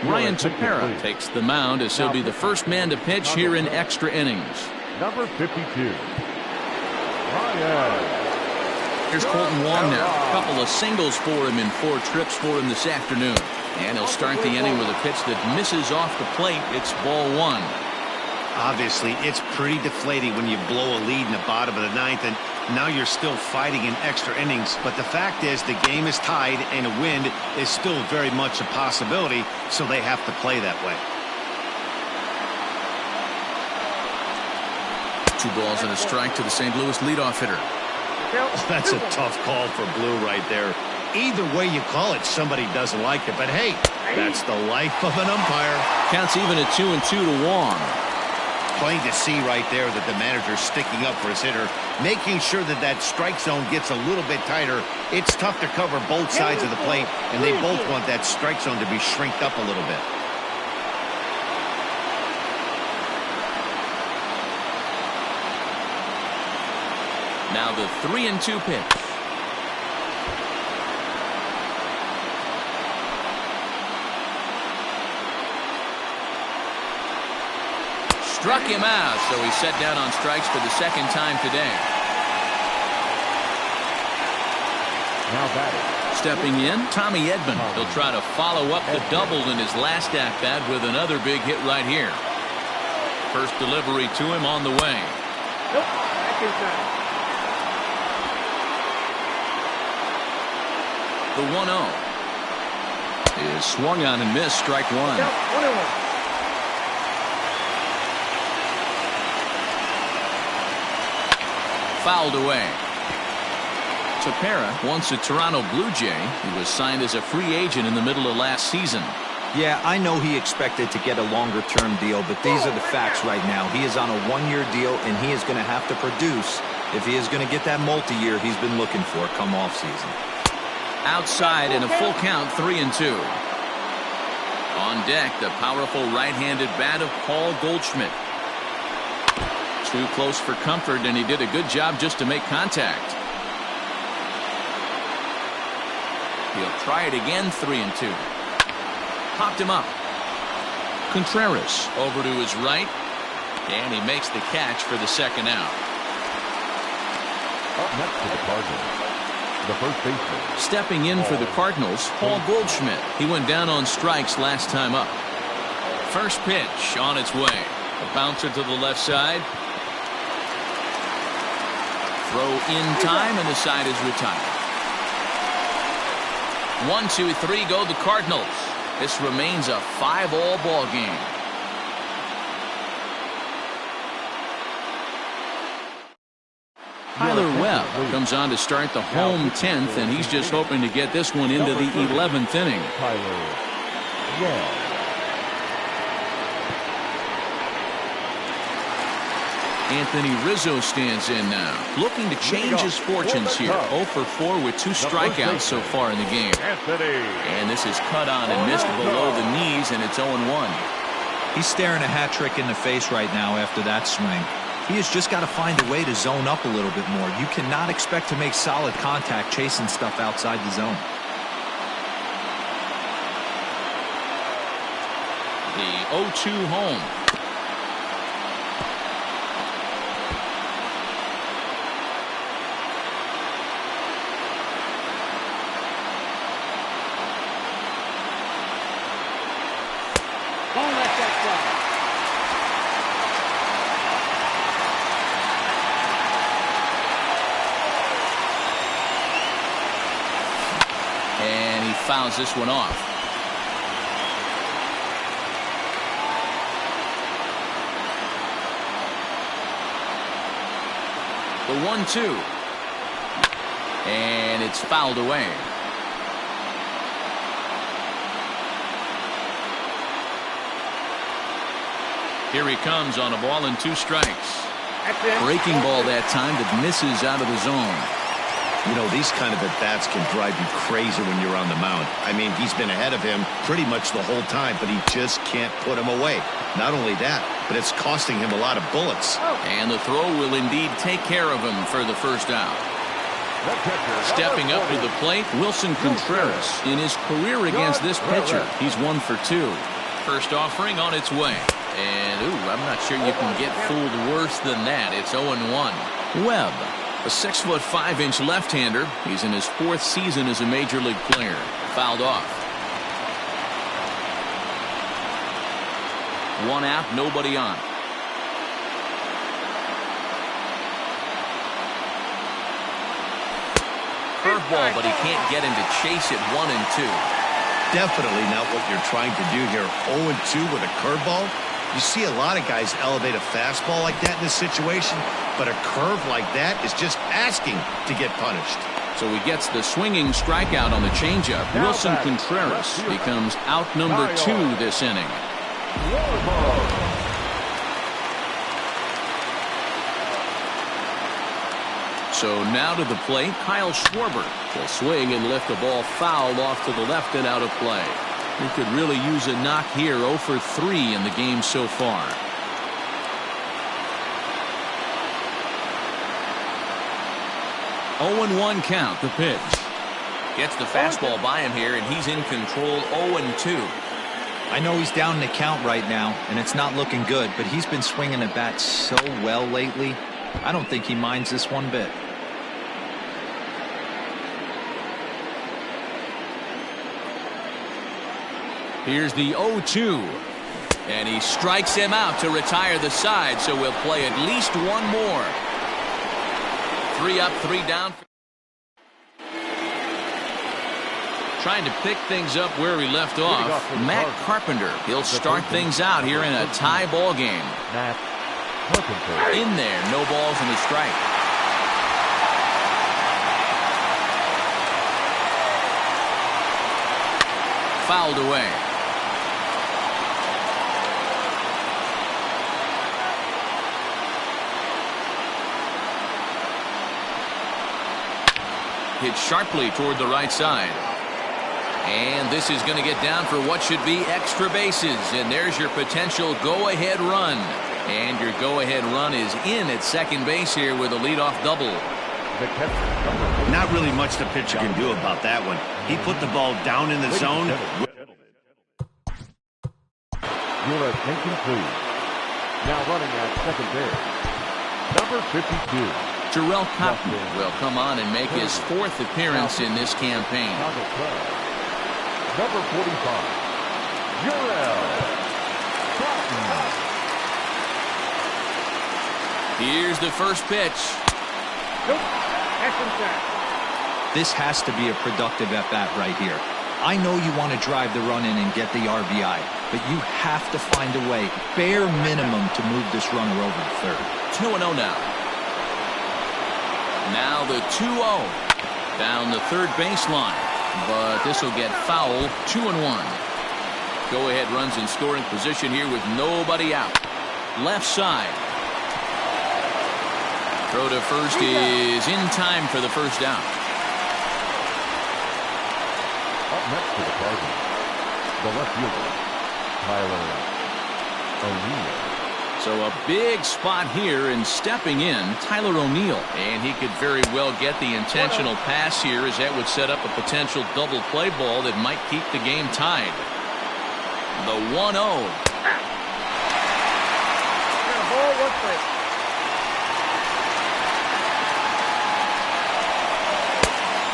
[SPEAKER 1] Ryan Tepera takes the mound as he'll be the first man to pitch here in extra innings.
[SPEAKER 4] Number 52. Ryan.
[SPEAKER 1] Here's Colton Wong now. A couple of singles for him in 4 trips for him this afternoon. And he'll start the inning with a pitch that misses off the plate. It's ball 1.
[SPEAKER 2] Obviously, it's pretty deflating when you blow a lead in the bottom of the 9th, and now you're still fighting in extra innings. But the fact is, the game is tied, and a win is still very much a possibility, so they have to play that way.
[SPEAKER 1] 2 balls and a strike to the St. Louis leadoff hitter.
[SPEAKER 2] That's a tough call for Blue right there. Either way you call it, somebody doesn't like it. But hey, that's the life of an umpire.
[SPEAKER 1] Counts even at 2-2 to Wong.
[SPEAKER 2] Plain to see right there that the manager's sticking up for his hitter, making sure that that strike zone gets a little bit tighter. It's tough to cover both sides of the plate, and they both want that strike zone to be shrinked up a little bit.
[SPEAKER 1] Now the 3-2 pitch. Struck him out, so he's set down on strikes for the second time today.
[SPEAKER 4] Now batting.
[SPEAKER 1] Stepping in, Tommy Edman. He'll try to follow up the double in his last at-bat with another big hit right here. First delivery to him on the way.
[SPEAKER 5] Nope, back inside.
[SPEAKER 1] The 1-0 is swung on and missed. Strike 1.
[SPEAKER 5] 1-1.
[SPEAKER 1] Fouled away. Tepera, once a Toronto Blue Jay, he was signed as a free agent in the middle of last season.
[SPEAKER 3] Yeah, I know he expected to get a longer-term deal, but these are the facts right now. He is on a 1-year deal, and he is going to have to produce if he is going to get that multi-year he's been looking for come off-season.
[SPEAKER 1] Outside in a full count, 3-2. On deck, the powerful right-handed bat of Paul Goldschmidt. Too close for comfort, and he did a good job just to make contact. He'll try it again, 3-2. Popped him up. Contreras over to his right, and he makes the catch for the second out.
[SPEAKER 4] Up next to the Cardinals, the first baseman.
[SPEAKER 1] Stepping in for the Cardinals, Paul Goldschmidt. He went down on strikes last time up. First pitch on its way. A bouncer to the left side. Throw in time, and the side is retired. 1, 2, 3 go the Cardinals. This remains a 5-all ball game. Tyler Webb comes on to start the home 10th, and he's just hoping to get this one into the 11th inning.
[SPEAKER 4] Tyler Webb.
[SPEAKER 1] Anthony Rizzo stands in now, looking to change his fortunes here. 0 for 4 with 2 strikeouts so far in the game. And this is cut on and missed below the knees, and it's 0-1.
[SPEAKER 3] He's staring a hat trick in the face right now after that swing. He has just got to find a way to zone up a little bit more. You cannot expect to make solid contact chasing stuff outside the zone.
[SPEAKER 1] The 0-2 home.
[SPEAKER 5] Don't let that fly.
[SPEAKER 1] And he fouls this one off. The 1-2. And it's fouled away. Here he comes on a ball and 2 strikes. Breaking ball that time that misses out of the zone.
[SPEAKER 2] You know, these kind of at-bats can drive you crazy when you're on the mound. I mean, he's been ahead of him pretty much the whole time, but he just can't put him away. Not only that, but it's costing him a lot of bullets.
[SPEAKER 1] And the throw will indeed take care of him for the first out. Stepping up to the plate, Wilson Contreras. In his career against this pitcher, he's 1 for 2. First offering on its way. And, I'm not sure you can get fooled worse than that. It's 0-1. Webb, a 6'5" left-hander. He's in his 4th season as a major league player. Fouled off. 1 out, nobody on. Curveball, but he can't get him to chase it 1-2.
[SPEAKER 2] Definitely not what you're trying to do here. 0-2 with a curveball. You see a lot of guys elevate a fastball like that in this situation, but a curve like that is just asking to get punished.
[SPEAKER 1] So he gets the swinging strikeout on the changeup. Wilson Contreras becomes out number 2 this inning. So now to the plate, Kyle Schwarber will swing and lift the ball foul off to the left and out of play. He could really use a knock here. 0 for 3 in the game so far. Oh, 0-1 count, the pitch. Gets the fastball by him here, and he's in control. 0-2.
[SPEAKER 3] I know he's down in the count right now, and it's not looking good, but he's been swinging the bat so well lately. I don't think he minds this one bit.
[SPEAKER 1] Here's the 0-2. And he strikes him out to retire the side, so we'll play at least 1 more. 3 up, 3 down. Trying to pick things up where we left off. Matt Carpenter. He'll start things out here in a tie ball game. In there, no balls and a strike. Fouled away. Hit sharply toward the right side. And this is going to get down for what should be extra bases. And there's your potential go-ahead run. And your go-ahead run is in at second base here with a leadoff double.
[SPEAKER 2] Not really much the pitcher can do about that one. He put the ball down in the zone.
[SPEAKER 4] Your attention, please. Now running at second base, number 52.
[SPEAKER 1] Jarrell Cotton will come on and make his 4th appearance in this campaign.
[SPEAKER 4] Number 45, Jarrell Cotton.
[SPEAKER 1] Here's the first pitch.
[SPEAKER 5] Nope. That's inside.
[SPEAKER 3] This has to be a productive at-bat right here. I know you want to drive the run in and get the RBI, but you have to find a way, bare minimum, to move this runner over to third.
[SPEAKER 1] 2-0 now. Now the 2-0 down the third baseline, but this will get foul. 2-1. Go-ahead runs in scoring position here with nobody out. Left side. Throw to first is in time for the first out.
[SPEAKER 4] Up next to the Cardinals, the left fielder, Tyler O'Neill.
[SPEAKER 1] So a big spot here, and stepping in, Tyler O'Neill. And he could very well get the intentional pass here, as that would set up a potential double play ball that might keep the game tied. The 1-0.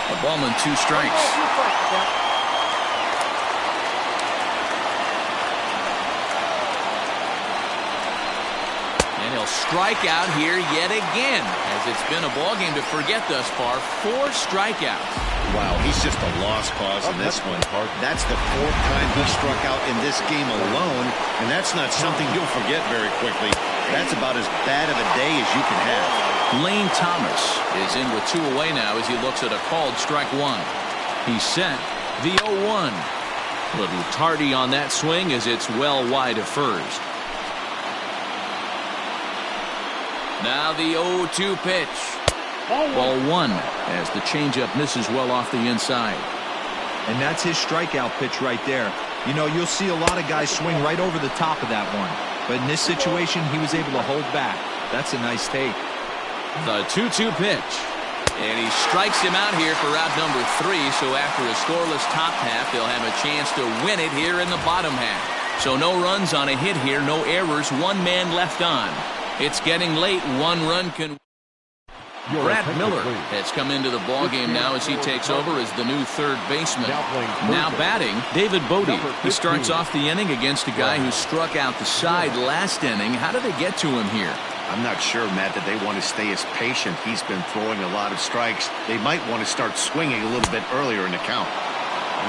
[SPEAKER 1] A ball and 2 strikes. And he'll strike out here yet again, as it's been a ball game to forget thus far. 4 strikeouts.
[SPEAKER 2] Wow, he's just a lost cause in this one. That's the 4th time he struck out in this game alone, and that's not something you'll forget very quickly. That's about as bad of a day as you can have.
[SPEAKER 1] Lane Thomas is in with 2 away now as he looks at a called strike 1. He's set the 0-1. Little tardy on that swing as it's well wide of first. Now the 0-2 pitch. Ball 1 as the changeup misses well off the inside.
[SPEAKER 3] And that's his strikeout pitch right there. You know, you'll see a lot of guys swing right over the top of that one. But in this situation, he was able to hold back. That's a nice take.
[SPEAKER 1] The 2-2 pitch. And he strikes him out here for out number 3. So after a scoreless top half, they'll have a chance to win it here in the bottom half. So no runs on a hit here, no errors, 1 man left on. It's getting late. 1 run can. Brad Miller has come into the ballgame now as he takes over as the new third baseman. Now batting, David Bodie. He starts off the inning against a guy who struck out the side last inning. How did they get to him here?
[SPEAKER 2] I'm not sure, Matt, that they want to stay as patient. He's been throwing a lot of strikes. They might want to start swinging a little bit earlier in the count.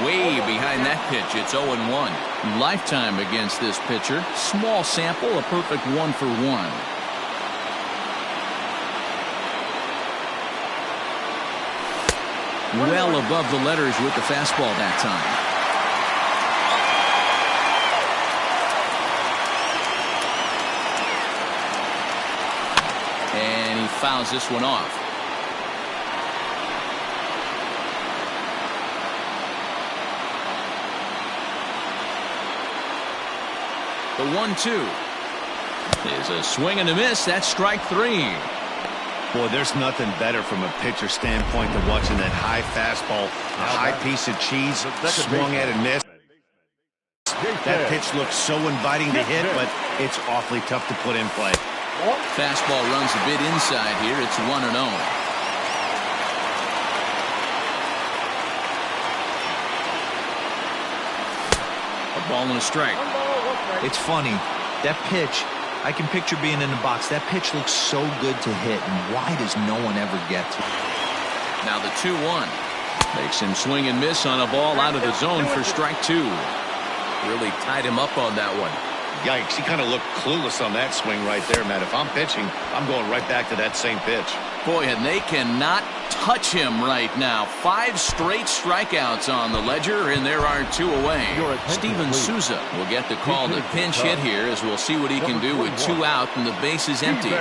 [SPEAKER 1] Way behind that pitch. It's 0-1. Lifetime against this pitcher. Small sample, a perfect 1 for 1. Well above the letters with the fastball that time. And he fouls this one off. The 1-2 is a swing and a miss. That's strike 3.
[SPEAKER 2] Boy, there's nothing better from a pitcher standpoint than watching that high fastball, a high piece of cheese, swung at and missed. That pitch looks so inviting to hit, but it's awfully tough to put in play.
[SPEAKER 1] Fastball runs a bit inside here. It's 1-0. A ball and a strike.
[SPEAKER 3] It's funny. That pitch, I can picture being in the box. That pitch looks so good to hit, and why does no one ever get to it?
[SPEAKER 1] Now the 2-1 makes him swing and miss on a ball out of the zone for strike 2. Really tied him up on that one.
[SPEAKER 2] Yikes, he kind of looked clueless on that swing right there, Matt. If I'm pitching, I'm going right back to that same pitch.
[SPEAKER 1] Boy, and they cannot touch him right now. 5 straight strikeouts on the ledger, and there are 2 away. Steven Souza will get the call to pinch hit here, as we'll see what he can do with 2 out and the base is empty.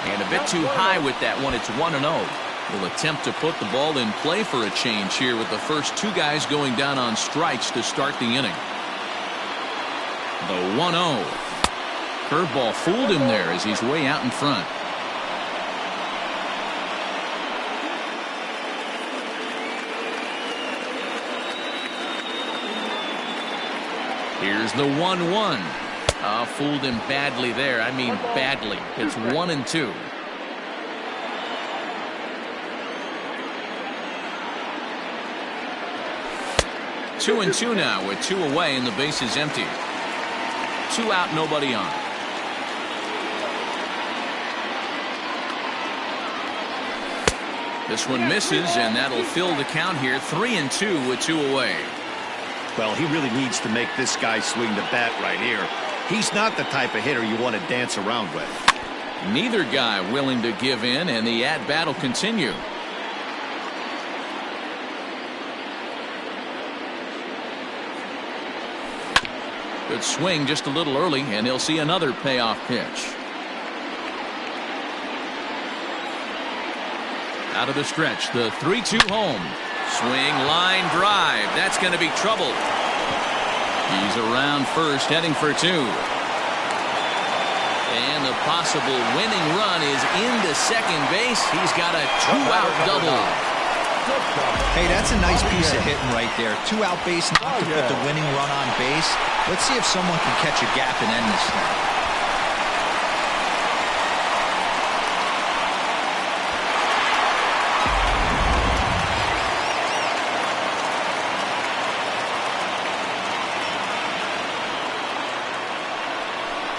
[SPEAKER 1] And a bit too high with that one. It's 1-0. Will attempt to put the ball in play for a change here with the first 2 guys going down on strikes to start the inning. The 1-0. Curveball fooled him there as he's way out in front. Here's the 1-1. Fooled him badly there. I mean badly. It's 1-2. Two and 2 now with 2 away and the base is empty. 2 out, nobody on. This one misses, and that'll fill the count here. 3-2 with 2 away.
[SPEAKER 2] Well, he really needs to make this guy swing the bat right here. He's not the type of hitter you want to dance around with.
[SPEAKER 1] Neither guy willing to give in, and the at-bat will continue. Good swing just a little early, and he'll see another payoff pitch. Out of the stretch, the 3-2 home. Swing, line, drive. That's going to be trouble. He's around first, heading for 2. And the possible winning run is into second base. He's got a 2-out double.
[SPEAKER 3] Hey, that's a nice piece of hitting right there. 2-out base knock to put the winning run on base. Let's see if someone can catch a gap and end this thing.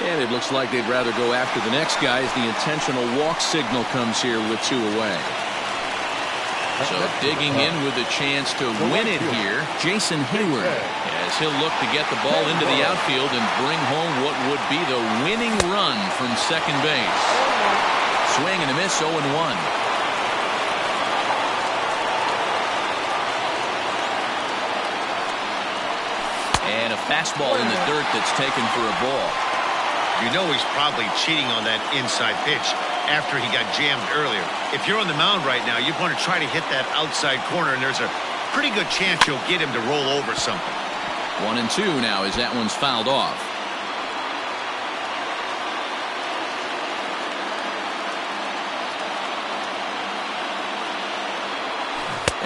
[SPEAKER 1] And it looks like they'd rather go after the next guy as the intentional walk signal comes here with 2 away. So digging in with a chance to win it here, Jason Hayward, as he'll look to get the ball into the outfield and bring home what would be the winning run from second base. Swing and a miss, 0-1. And a fastball in the dirt that's taken for a ball.
[SPEAKER 2] You know he's probably cheating on that inside pitch after he got jammed earlier. If you're on the mound right now, you're going to try to hit that outside corner, and there's a pretty good chance you'll get him to roll over something.
[SPEAKER 1] 1-2 now as that one's fouled off.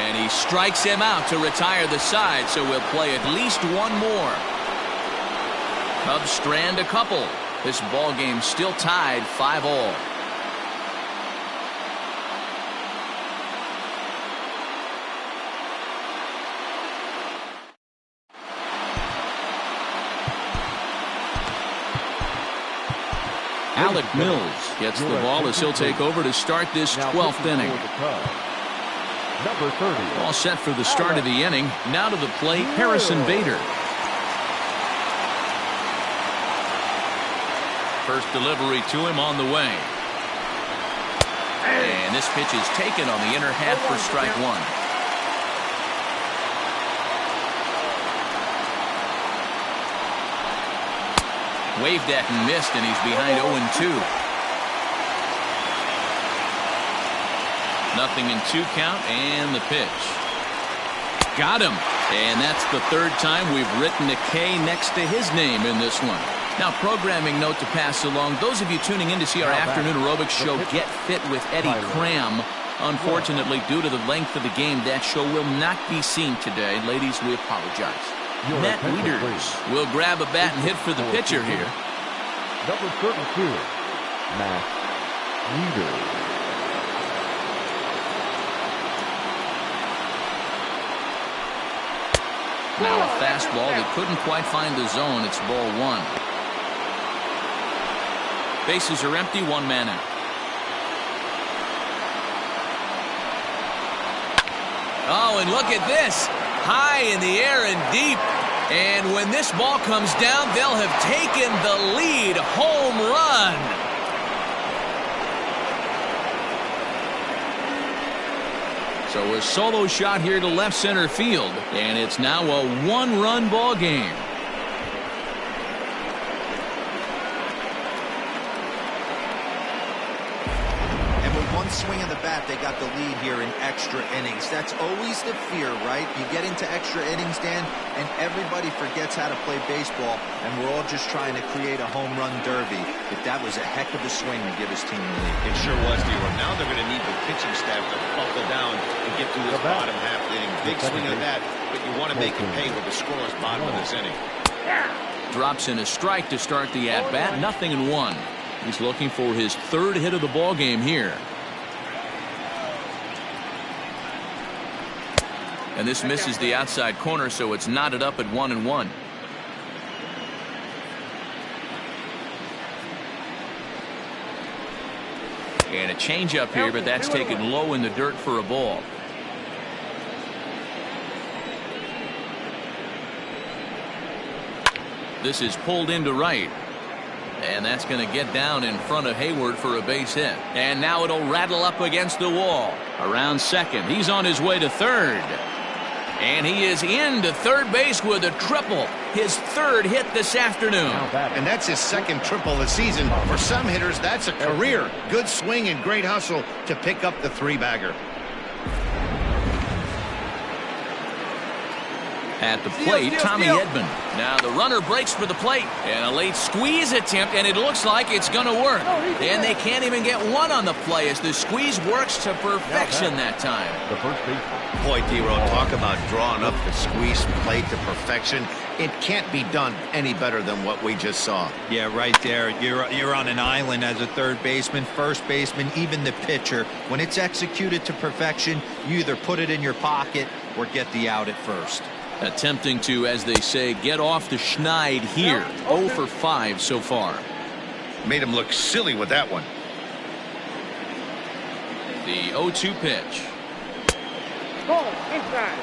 [SPEAKER 1] And he strikes him out to retire the side, so we'll play at least one more. Cubs strand a couple. This ball game still tied 5-all. Alec Mills gets the ball as he'll take over to start this 12th inning.
[SPEAKER 4] Number 30.
[SPEAKER 1] All set for the start of the inning. Now to the plate, Harrison Bader. First delivery to him on the way. And this pitch is taken on the inner half for strike one. Waved at and missed, and he's behind 0-2. Nothing in 2 count, and the pitch. Got him. And that's the third time we've written a K next to his name in this one. Now, programming note to pass along. Those of you tuning in to see our afternoon aerobics show, Get Fit with Eddie Cram. Unfortunately, due to the length of the game, that show will not be seen today. Ladies, we apologize. Matt Wieters will grab a bat and hit for the pitcher here.
[SPEAKER 4] Number 32, Matt Wieters.
[SPEAKER 1] Now a fastball that couldn't quite find the zone. It's ball one. Bases are empty, 1 man out. Oh, and look at this. High in the air and deep. And when this ball comes down, they'll have taken the lead. Home run. So a solo shot here to left center field. And it's now a 1-run ball game.
[SPEAKER 3] Swing of the bat, they got the lead here in extra innings. That's always the fear, right? You get into extra innings, Dan, and everybody forgets how to play baseball, and we're all just trying to create a home run derby. But that was a heck of a swing to give his team the lead.
[SPEAKER 2] It sure was, D-Roy. Now they're going to need the pitching staff to buckle down and get through this bottom half of the inning. Big swing of that, but you want to make it pay with the scoreless bottom of this inning.
[SPEAKER 1] Drops in a strike to start the at-bat. 0-1. He's looking for his third hit of the ball game here. And this misses the outside corner, so it's knotted up at 1-1. And a changeup here, but that's taken low in the dirt for a ball. This is pulled into right. And that's going to get down in front of Hayward for a base hit. And now it'll rattle up against the wall. Around second. He's on his way to third. And he is into third base with a triple. His third hit this afternoon.
[SPEAKER 2] And that's his second triple of the season. For some hitters, that's a career. Good swing and great hustle to pick up the 3-bagger.
[SPEAKER 1] At the plate, Tommy Edman. Now the runner breaks for the plate. And a late squeeze attempt, and it looks like it's going to work. And they can't even get one on the play as the squeeze works to perfection that time.
[SPEAKER 4] The first baseman.
[SPEAKER 2] Boy, D-Roy, talk about drawing up the squeeze plate to perfection. It can't be done any better than what we just saw.
[SPEAKER 3] Yeah, right there. You're on an island as a third baseman, first baseman, even the pitcher. When it's executed to perfection, you either put it in your pocket or get the out at first.
[SPEAKER 1] Attempting to, as they say, get off the schneid here. 0 for 5 so far.
[SPEAKER 2] Made him look silly with that one.
[SPEAKER 1] The 0-2 pitch.
[SPEAKER 5] Ball inside.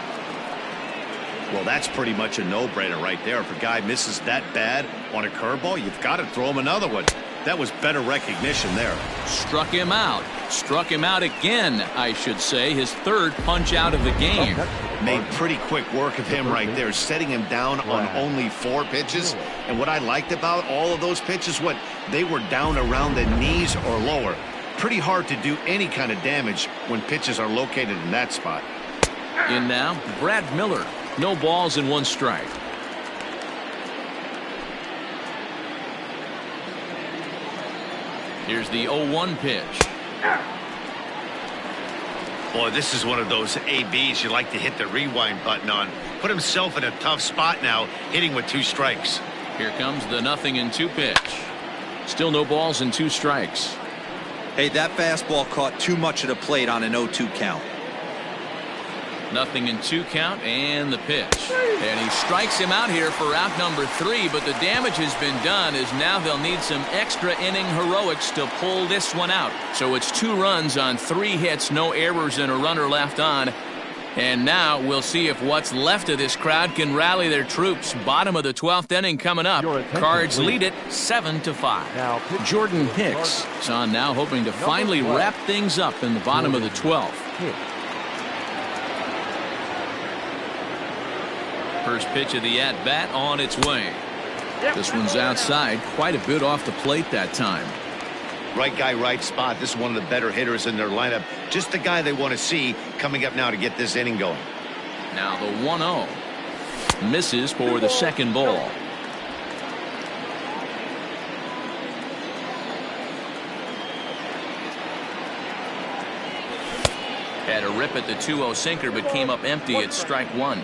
[SPEAKER 2] Well, that's pretty much a no-brainer right there. If a guy misses that bad on a curveball, you've got to throw him another one. That was better recognition there.
[SPEAKER 1] Struck him out. Struck him out again, I should say. His third punch out of the game.
[SPEAKER 2] Made pretty quick work of him right there, setting him down on only 4 pitches. And what I liked about all of those pitches, what they were down around the knees or lower. Pretty hard to do any kind of damage when pitches are located in that spot.
[SPEAKER 1] In now, Brad Miller. No balls and 1 strike. Here's the 0-1 pitch.
[SPEAKER 2] Boy, this is one of those ABs you like to hit the rewind button on. Put himself in a tough spot now, hitting with 2 strikes.
[SPEAKER 1] Here comes the 0-2 pitch. Still no balls and 2 strikes.
[SPEAKER 3] Hey, that fastball caught too much of the plate on an 0-2 count.
[SPEAKER 1] 0-2 count and the pitch. And he strikes him out here for out number 3, but the damage has been done as now they'll need some extra inning heroics to pull this one out. So it's 2 runs on 3 hits, no errors and a runner left on. And now we'll see if what's left of this crowd can rally their troops. Bottom of the 12th inning coming up. Cards lead it 7-5. Jordan Hicks is on now, hoping to finally wrap things up in the bottom of the 12th. First pitch of the at-bat on its way. This one's outside, quite a bit off the plate that time.
[SPEAKER 2] Right guy, right spot. This is one of the better hitters in their lineup. Just the guy they want to see coming up now to get this inning going.
[SPEAKER 1] Now the 1-0. Misses for the second ball. Had a rip at the 2-0 sinker, but came up empty at strike 1.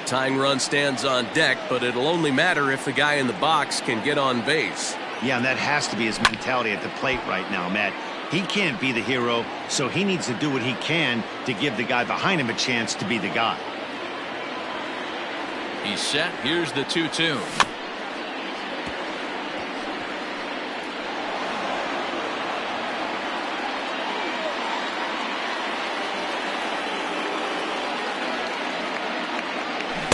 [SPEAKER 7] Tying run stands on deck, but it'll only matter if the guy in the box can get on base.
[SPEAKER 2] Yeah, and that has to be his mentality at the plate right now, Matt. He can't be the hero, so he needs to do what he can to give the guy behind him a chance to be the guy.
[SPEAKER 1] He's set. Here's the 2-2.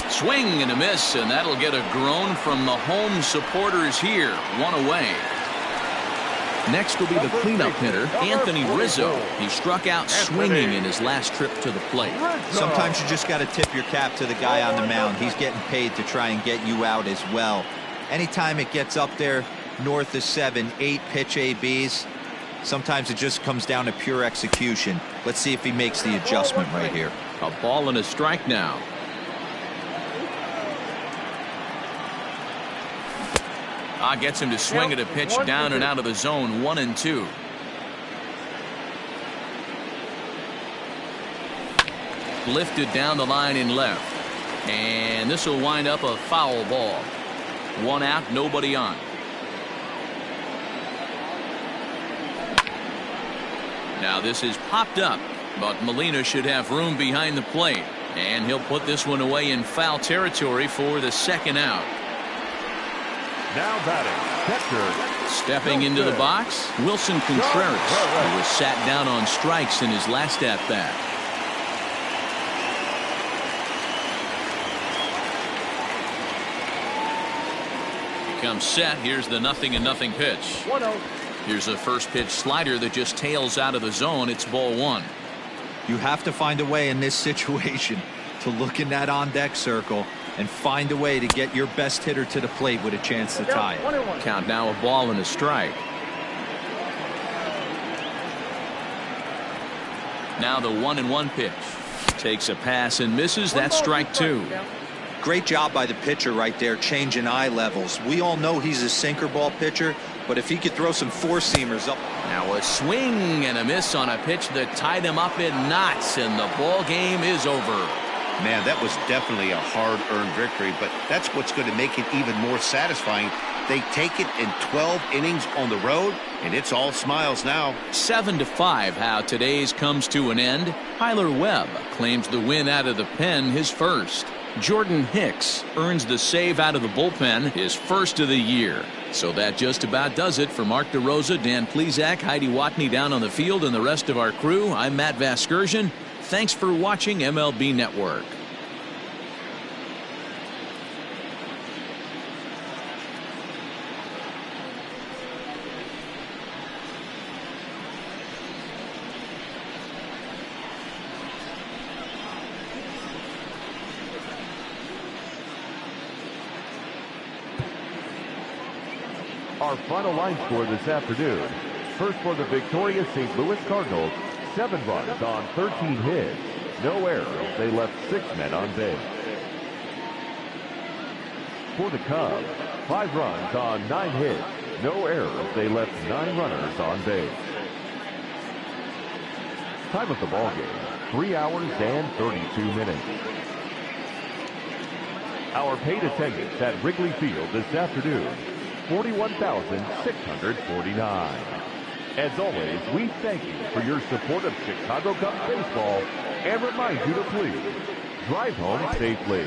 [SPEAKER 1] Swing and a miss, and that'll get a groan from the home supporters here. 1 away. Next will be the cleanup hitter, Anthony Rizzo. He struck out swinging in his last trip to the plate.
[SPEAKER 3] Sometimes you just got to tip your cap to the guy on the mound. He's getting paid to try and get you out as well. Anytime it gets up there north of 7, 8 pitch ABs, sometimes it just comes down to pure execution. Let's see if he makes the adjustment right here.
[SPEAKER 1] A ball and a strike now. Gets him to swing at a pitch down and out of the zone. 1-2. Lifted down the line in left. And this will wind up a foul ball. 1 out, nobody on. Now this is popped up, but Molina should have room behind the plate. And he'll put this one away in foul territory for the second out.
[SPEAKER 4] Now batting, catcher.
[SPEAKER 1] Stepping into the box, Wilson Contreras, who was sat down on strikes in his last at-bat. He comes set. Here's the 0-0 pitch.
[SPEAKER 5] 1-0.
[SPEAKER 1] Here's a first pitch slider that just tails out of the zone. It's ball 1.
[SPEAKER 3] You have to find a way in this situation to look in that on-deck circle and find a way to get your best hitter to the plate with a chance to tie it.
[SPEAKER 1] Count now a ball and a strike. Now the 1-1 pitch. Takes a pass and misses. That's strike 2.
[SPEAKER 3] Great job by the pitcher right there, changing eye levels. We all know he's a sinker ball pitcher, but if he could throw some four-seamers up.
[SPEAKER 1] Now a swing and a miss on a pitch that tied him up in knots, and the ball game is over.
[SPEAKER 2] Man, that was definitely a hard-earned victory, but that's what's going to make it even more satisfying. They take it in 12 innings on the road, and it's all smiles now.
[SPEAKER 1] 7-5 how today's comes to an end. Tyler Webb claims the win out of the pen, his first. Jordan Hicks earns the save out of the bullpen, his first of the year. So that just about does it. For Mark DeRosa, Dan Plesac, Heidi Watney down on the field, and the rest of our crew, I'm Matt Vasgersian. thanks for watching MLB Network.
[SPEAKER 4] Our final line score this afternoon. First for the victorious St. Louis Cardinals, 7 runs on 13 hits. No errors. They left 6 men on base. For the Cubs, 5 runs on 9 hits. No errors. They left 9 runners on base. Time of the ball game, 3 hours and 32 minutes. Our paid attendance at Wrigley Field this afternoon, 41,649. As always, we thank you for your support of Chicago Cubs baseball and remind you to please drive home safely.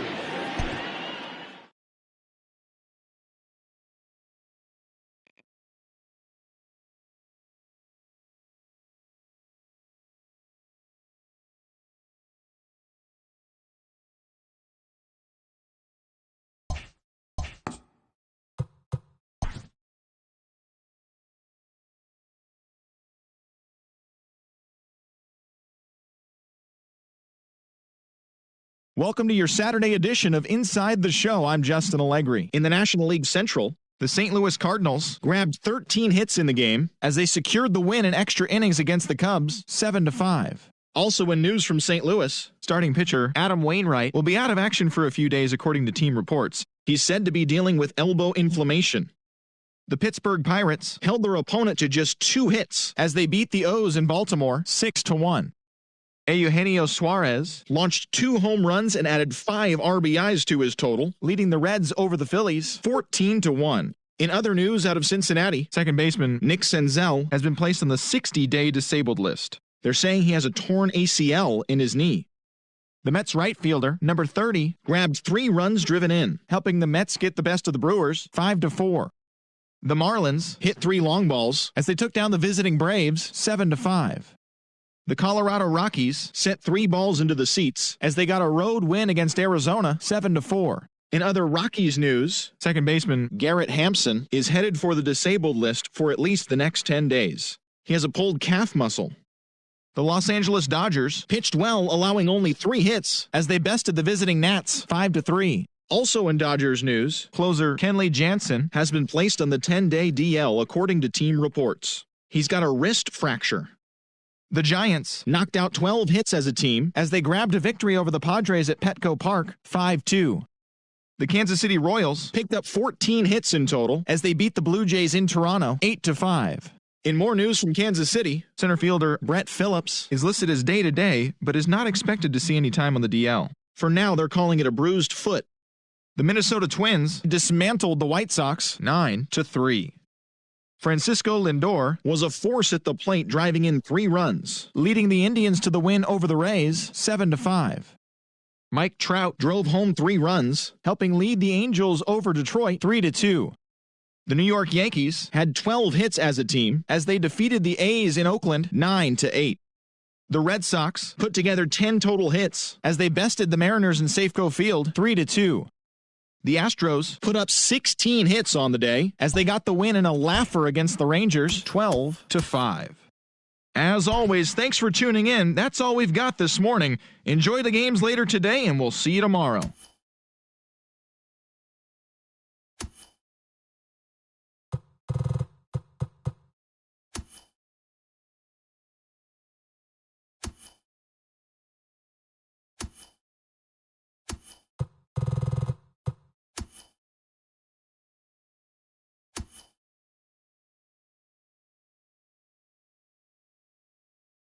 [SPEAKER 8] Welcome to your Saturday edition of Inside the Show. I'm Justin Allegri. In the National League Central, the St. Louis Cardinals grabbed 13 hits in the game as they secured the win in extra innings against the Cubs, 7-5. Also in news from St. Louis, starting pitcher Adam Wainwright will be out of action for a few days according to team reports. He's said to be dealing with elbow inflammation. The Pittsburgh Pirates held their opponent to just 2 hits as they beat the O's in Baltimore 6-1. Eugenio Suarez launched 2 home runs and added 5 RBIs to his total, leading the Reds over the Phillies 14-1. In other news out of Cincinnati, second baseman Nick Senzel has been placed on the 60-day disabled list. They're saying he has a torn ACL in his knee. The Mets right fielder, number 30, grabbed 3 runs driven in, helping the Mets get the best of the Brewers 5-4. The Marlins hit 3 long balls as they took down the visiting Braves 7-5. The Colorado Rockies sent 3 balls into the seats as they got a road win against Arizona 7-4. In other Rockies news, second baseman Garrett Hampson is headed for the disabled list for at least the next 10 days. He has a pulled calf muscle. The Los Angeles Dodgers pitched well, allowing only 3 hits as they bested the visiting Nats 5-3. Also in Dodgers news, closer Kenley Jansen has been placed on the 10-day DL according to team reports. He's got a wrist fracture. The Giants knocked out 12 hits as a team as they grabbed a victory over the Padres at Petco Park 5-2. The Kansas City Royals picked up 14 hits in total as they beat the Blue Jays in Toronto 8-5. In more news from Kansas City, center fielder Brett Phillips is listed as day-to-day but is not expected to see any time on the DL. For now, they're calling it a bruised foot. The Minnesota Twins dismantled the White Sox 9-3. Francisco Lindor was a force at the plate, driving in 3 runs, leading the Indians to the win over the Rays 7-5. Mike Trout drove home 3 runs, helping lead the Angels over Detroit 3-2. The New York Yankees had 12 hits as a team as they defeated the A's in Oakland 9-8. The Red Sox put together 10 total hits as they bested the Mariners in Safeco Field 3-2. The Astros put up 16 hits on the day as they got the win in a laugher against the Rangers 12-5. As always, thanks for tuning in. That's all we've got this morning. Enjoy the games later today, and we'll see you tomorrow.